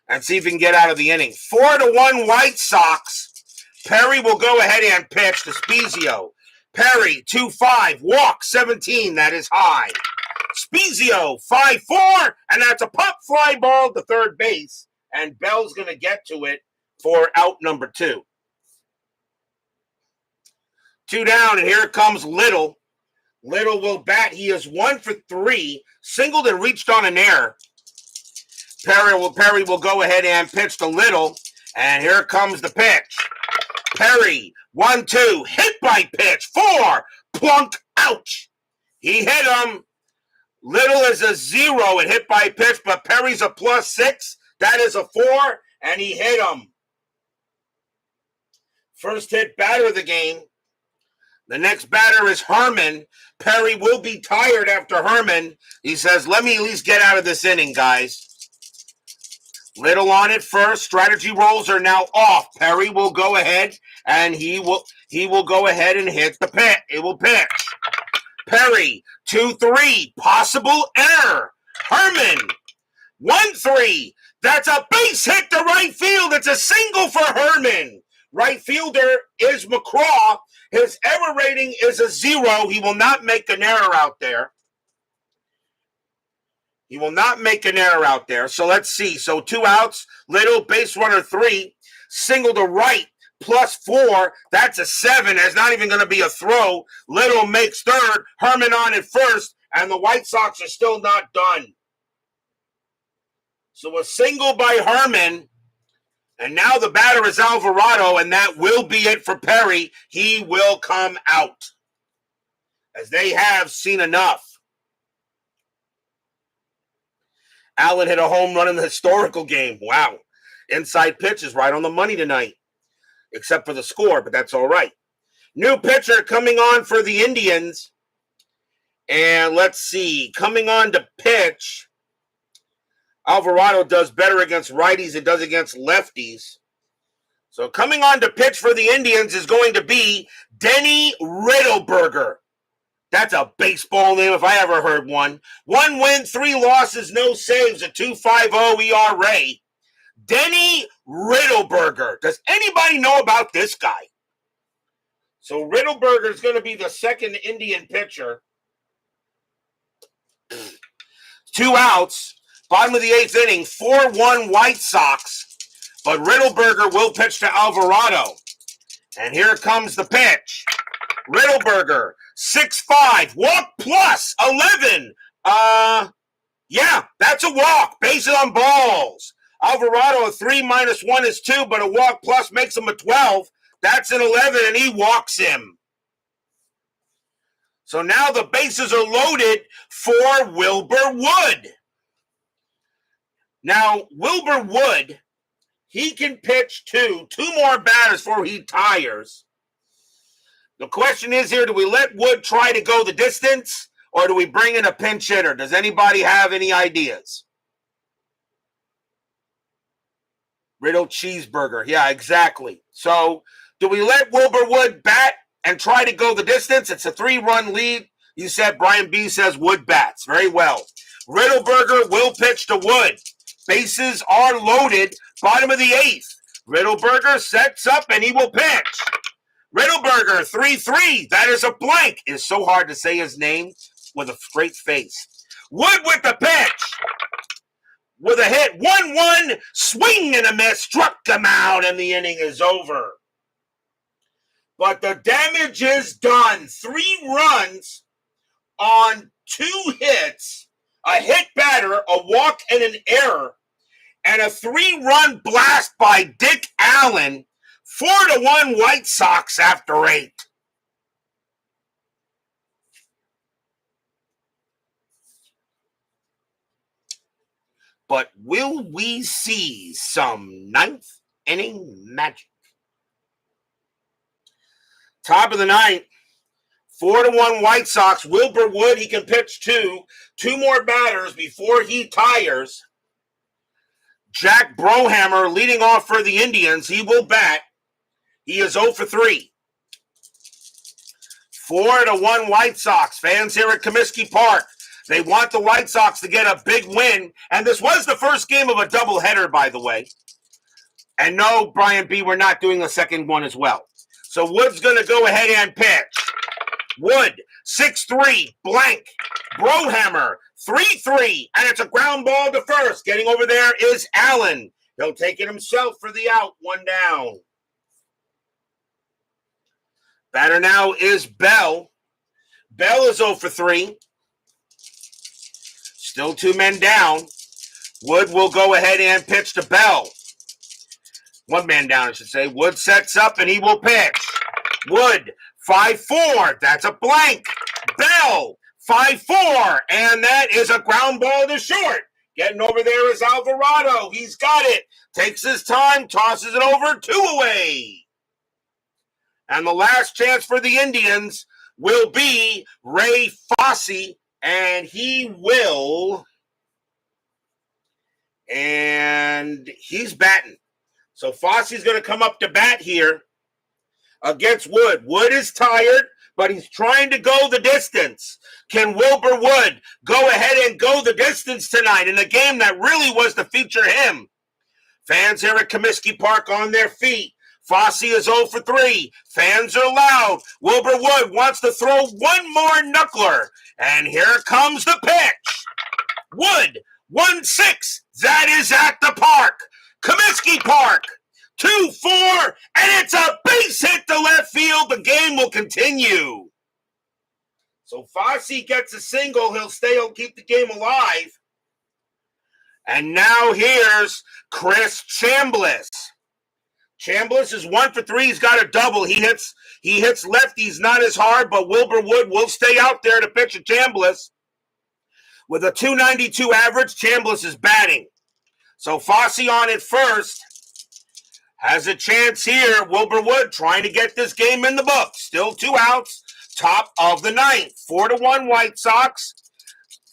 A: and see if he can get out of the inning. 4-1 White Sox. Perry will go ahead and pitch to Spezio. Perry, 2-5, walk 17, that is high. Spezio, 5-4, and that's a pop fly ball to third base, and Bell's going to get to it for out number 2. 2 down, and here comes Little. Little will bat. He is 1 for 3, singled and reached on an error. Perry will go ahead and pitch to Little, and here comes the pitch. Perry, 1-2, hit by pitch, 4, plunk, ouch. He hit him. Little is a 0 at hit by pitch, but Perry's a +6. That is a 4, and he hit him. First hit batter of the game. The next batter is Herman. Perry will be tired after Herman. He says, let me at least get out of this inning, guys. Little on it first. Strategy rolls are now off. Perry will go ahead, and he will go ahead and hit the pitch. It will pitch. Perry, 2-3. Possible error. Herman, 1-3. That's a base hit to right field. It's a single for Herman. Right fielder is McCraw. His error rating is a 0. He will not make an error out there. He will not make an error out there. So let's see. So 2 outs. Little, base runner 3. Single to right, +4. That's a 7. There's not even going to be a throw. Little makes third. Herman on at first. And the White Sox are still not done. So a single by Herman. And now the batter is Alvarado. And that will be it for Perry. He will come out. As they have seen enough. Allen hit a home run in the historical game. Wow. Inside pitch is right on the money tonight. Except for the score, but that's all right. New pitcher coming on for the Indians. And let's see. Coming on to pitch. Alvarado does better against righties than does against lefties. So coming on to pitch for the Indians is going to be Denny Riddleberger. That's a baseball name if I ever heard one. 1 win, 3 losses, no saves, a 2.50 ERA. Denny Riddleberger. Does anybody know about this guy? So Riddleberger is going to be the second Indian pitcher. 2 outs. Bottom of the 8th inning, 4-1 White Sox. But Riddleberger will pitch to Alvarado. And here comes the pitch. Riddleberger, 6-5, walk plus 11. Yeah, that's a walk. Bases on balls. Alvarado, a 3 - 1 is 2, but a walk plus makes him a 12. That's an 11, and he walks him. So now the bases are loaded for Wilbur Wood. Now, Wilbur Wood, he can pitch two more batters before he tires. The question is here, do we let Wood try to go the distance, or do we bring in a pinch hitter? Does anybody have any ideas? Riddle cheeseburger. Yeah, exactly. So, do we let Wilbur Wood bat and try to go the distance? It's a 3-run lead. You said Brian B says Wood bats. Very well. Riddleberger will pitch to Wood. Bases are loaded. Bottom of the 8th. Riddleberger sets up and he will pitch. Riddleberger, 3-3. That is a blank. It's so hard to say his name with a straight face. Wood with the pitch. With a hit. 1-1. Swing and a miss. Struck him out and the inning is over. But the damage is done. 3 runs on 2 hits. A hit batter, a walk, and an error. And a 3-run blast by Dick Allen. 4-1 White Sox after 8. But will we see some 9th inning magic? Top of the 9th. 4-1 White Sox. Wilbur Wood, he can pitch 2. 2 more batters before he tires. Jack Brohammer leading off for the Indians. He will bat. He is 0 for 3. 4-1 White Sox. Fans here at Comiskey Park, they want the White Sox to get a big win. And this was the first game of a doubleheader, by the way. And no, Brian B., we're not doing a second one as well. So Wood's going to go ahead and pitch. Wood, 6-3, blank. Brohammer, 3-3, and it's a ground ball to first. Getting over there is Allen. He'll take it himself for the out, 1 down. Batter now is Bell. Bell is 0 for 3. Still 2 men down. Wood will go ahead and pitch to Bell. 1 man down, I should say. Wood sets up and he will pitch. Wood, 5-4. That's a blank. Bell, 5-4. And that is a ground ball to short. Getting over there is Alvarado. He's got it. Takes his time, tosses it over, 2 away. And the last chance for the Indians will be Ray Fosse, and he will. And he's batting. So Fosse's going to come up to bat here against Wood. Wood is tired, but he's trying to go the distance. Can Wilbur Wood go ahead and go the distance tonight in a game that really was to feature him? Fans here at Comiskey Park on their feet. Fosse is 0 for 3. Fans are loud. Wilbur Wood wants to throw 1 more knuckler. And here comes the pitch. Wood, 1-6. That is at the park. Comiskey Park, 2-4. And it's a base hit to left field. The game will continue. So Fosse gets a single. He'll keep the game alive. And now here's Chris Chambliss. Chambliss is 1 for 3. He's got a double. He hits lefties not as hard, but Wilbur Wood will stay out there to pitch at Chambliss. With a .292 average, Chambliss is batting. So Fosse on it first. Has a chance here. Wilbur Wood trying to get this game in the books. Still 2 outs. Top of the 9th. 4-1 White Sox.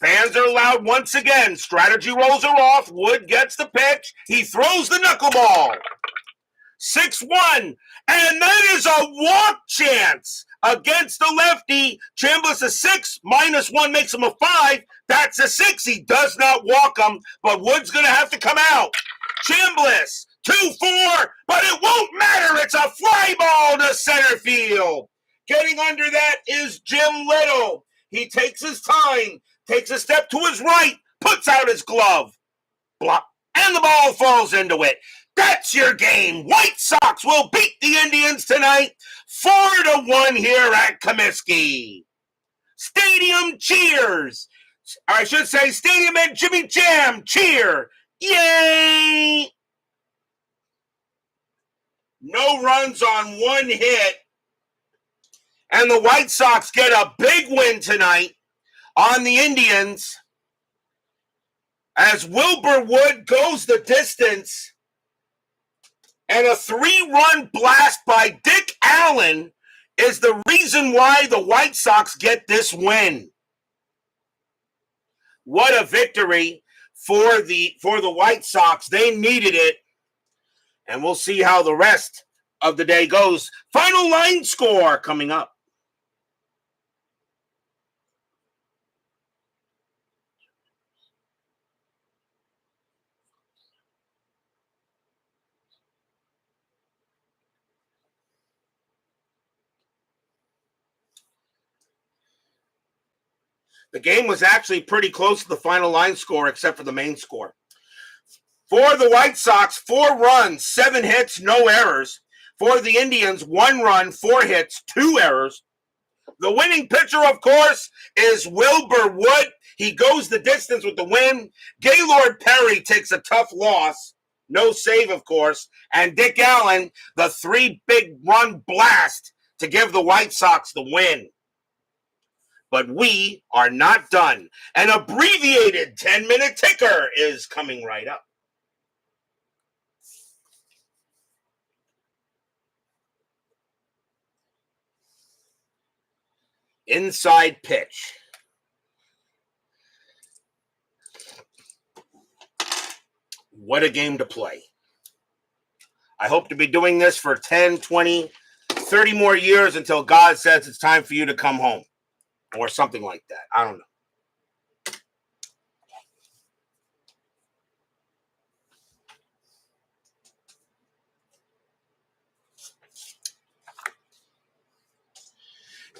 A: Fans are loud once again. Strategy rolls her off. Wood gets the pitch. He throws the knuckleball. 6-1. And that is a walk chance against the lefty. Chambliss a 6. -1 makes him a 5. That's a 6. He does not walk him, but Wood's going to have to come out. Chambliss, 2-4, but it won't matter. It's a fly ball to center field. Getting under that is Jim Little. He takes his time, takes a step to his right, puts out his glove. Block, and the ball falls into it. That's your game. White Sox will beat the Indians tonight, 4-1 here at Comiskey. Stadium cheers. I should say Stadium and Jimmy Jam cheer. Yay! No runs on 1 hit. And the White Sox get a big win tonight on the Indians as Wilbur Wood goes the distance. And a 3-run blast by Dick Allen is the reason why the White Sox get this win. What a victory for the White Sox. They needed it. And we'll see how the rest of the day goes. Final line score coming up. The game was actually pretty close to the final line score, except for the main score. For the White Sox, 4 runs, 7 hits, no errors. For the Indians, 1 run, 4 hits, 2 errors. The winning pitcher, of course, is Wilbur Wood. He goes the distance with the win. Gaylord Perry takes a tough loss. No save, of course. And Dick Allen, the 3 big run blast to give the White Sox the win. But we are not done. An abbreviated 10-minute ticker is coming right up. Inside pitch. What a game to play. I hope to be doing this for 10, 20, 30 more years until God says it's time for you to come home or something like that. I don't know.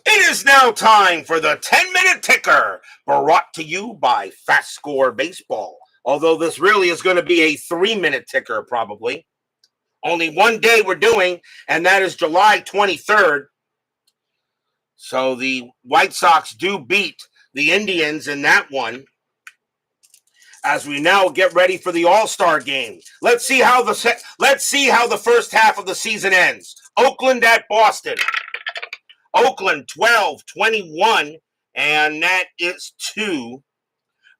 A: It is now time for the 10-minute ticker, brought to you by FastScore Baseball. Although this really is going to be a 3-minute ticker, probably. Only one day we're doing, and that is July 23rd. So the White Sox do beat the Indians in that one. As we now get ready for the All-Star game. Let's see how the first half of the season ends. Oakland at Boston. Oakland 12-21, and that is 2.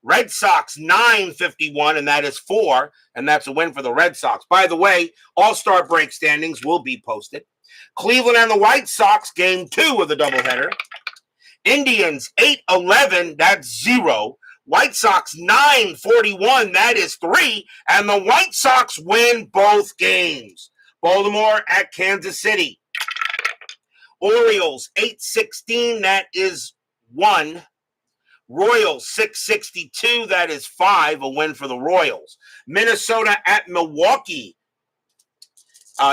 A: Red Sox 9-51, and that is 4, and that's a win for the Red Sox. By the way, All-Star break standings will be posted. Cleveland and the White Sox, game 2 of the doubleheader. Indians 8-11, that's 0. White Sox 9-41, that is 3, and the White Sox win both games. Baltimore at Kansas City. Orioles 8-16, that is 1. Royals 6-62, that is 5, a win for the Royals. Minnesota at Milwaukee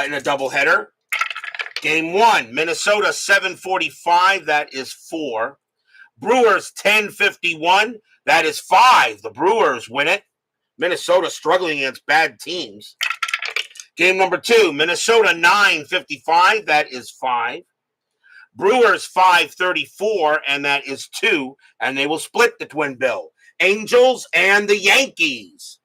A: in a doubleheader. Game 1, Minnesota 7-45, that is 4. Brewers 10-51, that is 5. The Brewers win it. Minnesota struggling against bad teams. Game number 2, Minnesota 9-55, that is 5. Brewers 5-34, and that is 2, and they will split the twin bill. Angels and the Yankees.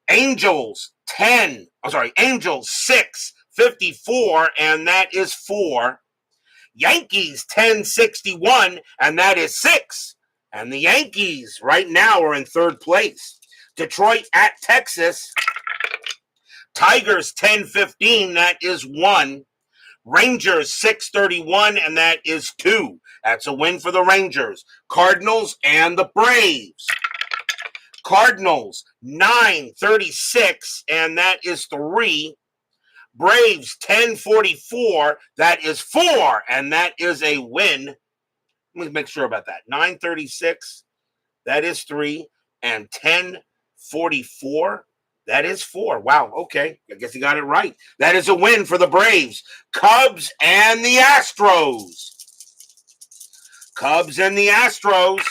A: Angels 6-54, and that is 4. Yankees 10-61, and that is 6. And the Yankees right now are in third place. Detroit at Texas. Tigers 10-15, that is 1. Rangers 6-31, and that is 2. That's a win for the Rangers. Cardinals and the Braves. Cardinals 9-36, and that is 3. Braves 10-44, that is 4, and that is a win. Let me make sure about that. 9-36, that is 3, and 10-44. That is 4. Wow, okay. I guess he got it right. That is a win for the Braves. Cubs and the Astros. Cubs and the Astros.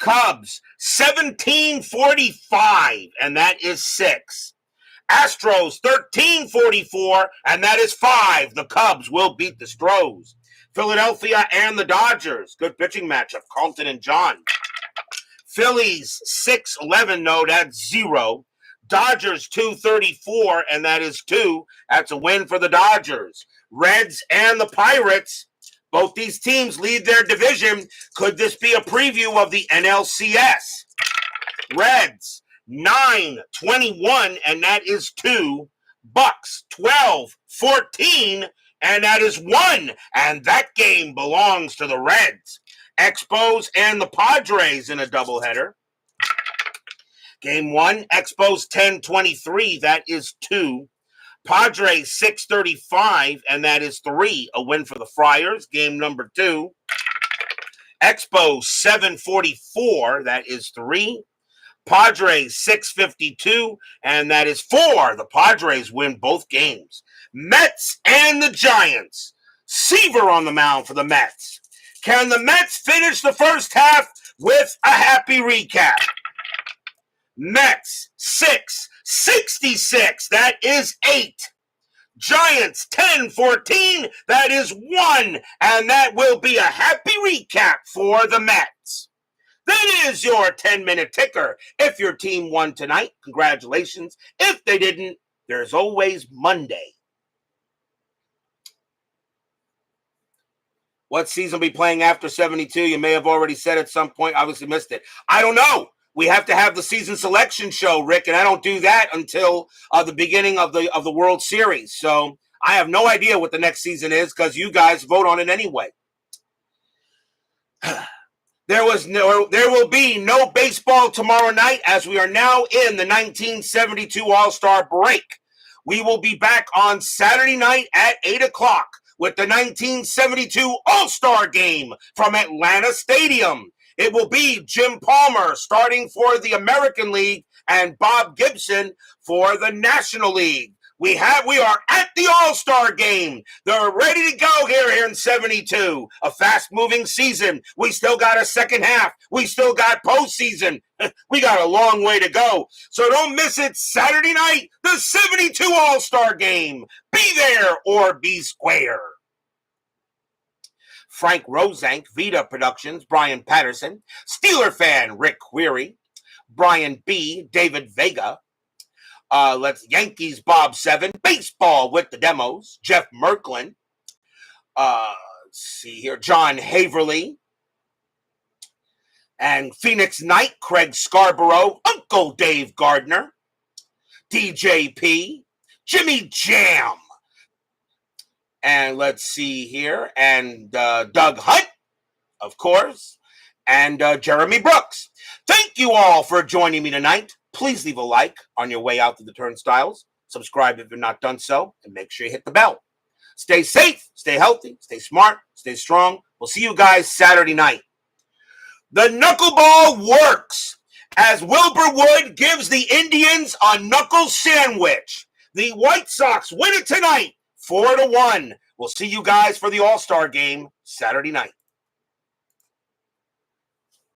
A: Cubs 17-45, and that is 6. Astros 13-44, and that is 5. The Cubs will beat the Stros. Philadelphia and the Dodgers. Good pitching matchup. Carlton and John. Phillies 6-11, no, that's 0. Dodgers 2-34, and that is 2. That's a win for the Dodgers. Reds and the Pirates. Both these teams lead their division. Could this be a preview of the NLCS? Reds 9-21, and that is 2. Bucks 12-14, and that is 1. And that game belongs to the Reds. Expos and the Padres in a doubleheader. Game 1, Expos 10-23, that is 2. Padres 6-35, and that is 3. A win for the Friars. Game number 2. Expos 7-44, that is 3. Padres 6-52, and that is 4. The Padres win both games. Mets and the Giants. Seaver on the mound for the Mets. Can the Mets finish the first half with a happy recap? Mets 6-66, that is 8. Giants 10-14, that is 1. And that will be a happy recap for the Mets. That is your 10-minute ticker. If your team won tonight, congratulations. If they didn't, there's always Monday. What season will be playing after 72? You may have already said at some point. Obviously missed it. I don't know. We have to have the season selection show, Rick, and I don't do that until the beginning of the World Series. So I have no idea what the next season is because you guys vote on it anyway. There will be no baseball tomorrow night as we are now in the 1972 All-Star break. We will be back on Saturday night at 8 o'clock with the 1972 All-Star Game from Atlanta Stadium. It will be Jim Palmer starting for the American League and Bob Gibson for the National League. We are at the All-Star Game. They're ready to go here in 72. A fast-moving season. We still got a second half. We still got postseason. We got a long way to go. So don't miss it Saturday night, the 72 All-Star Game. Be there or be square. Frank Rosank, Vita Productions, Brian Patterson, Steeler fan Rick Query, Brian B., David Vega, Yankees Bob 7, Baseball with the Demos, Jeff Merklin, let's see here, John Haverly, and Phoenix Knight, Craig Scarborough, Uncle Dave Gardner, DJP, Jimmy Jam, and let's see here, and Doug Hunt, of course, and Jeremy Brooks. Thank you all for joining me tonight. Please leave a like on your way out to the turnstiles. Subscribe if you're not done so, and make sure you hit the bell. Stay safe, stay healthy, stay smart, stay strong. We'll see you guys Saturday night. The knuckleball works as Wilbur Wood gives the Indians a knuckle sandwich. The White Sox win it tonight, 4-1. We'll see you guys for the All-Star Game Saturday night.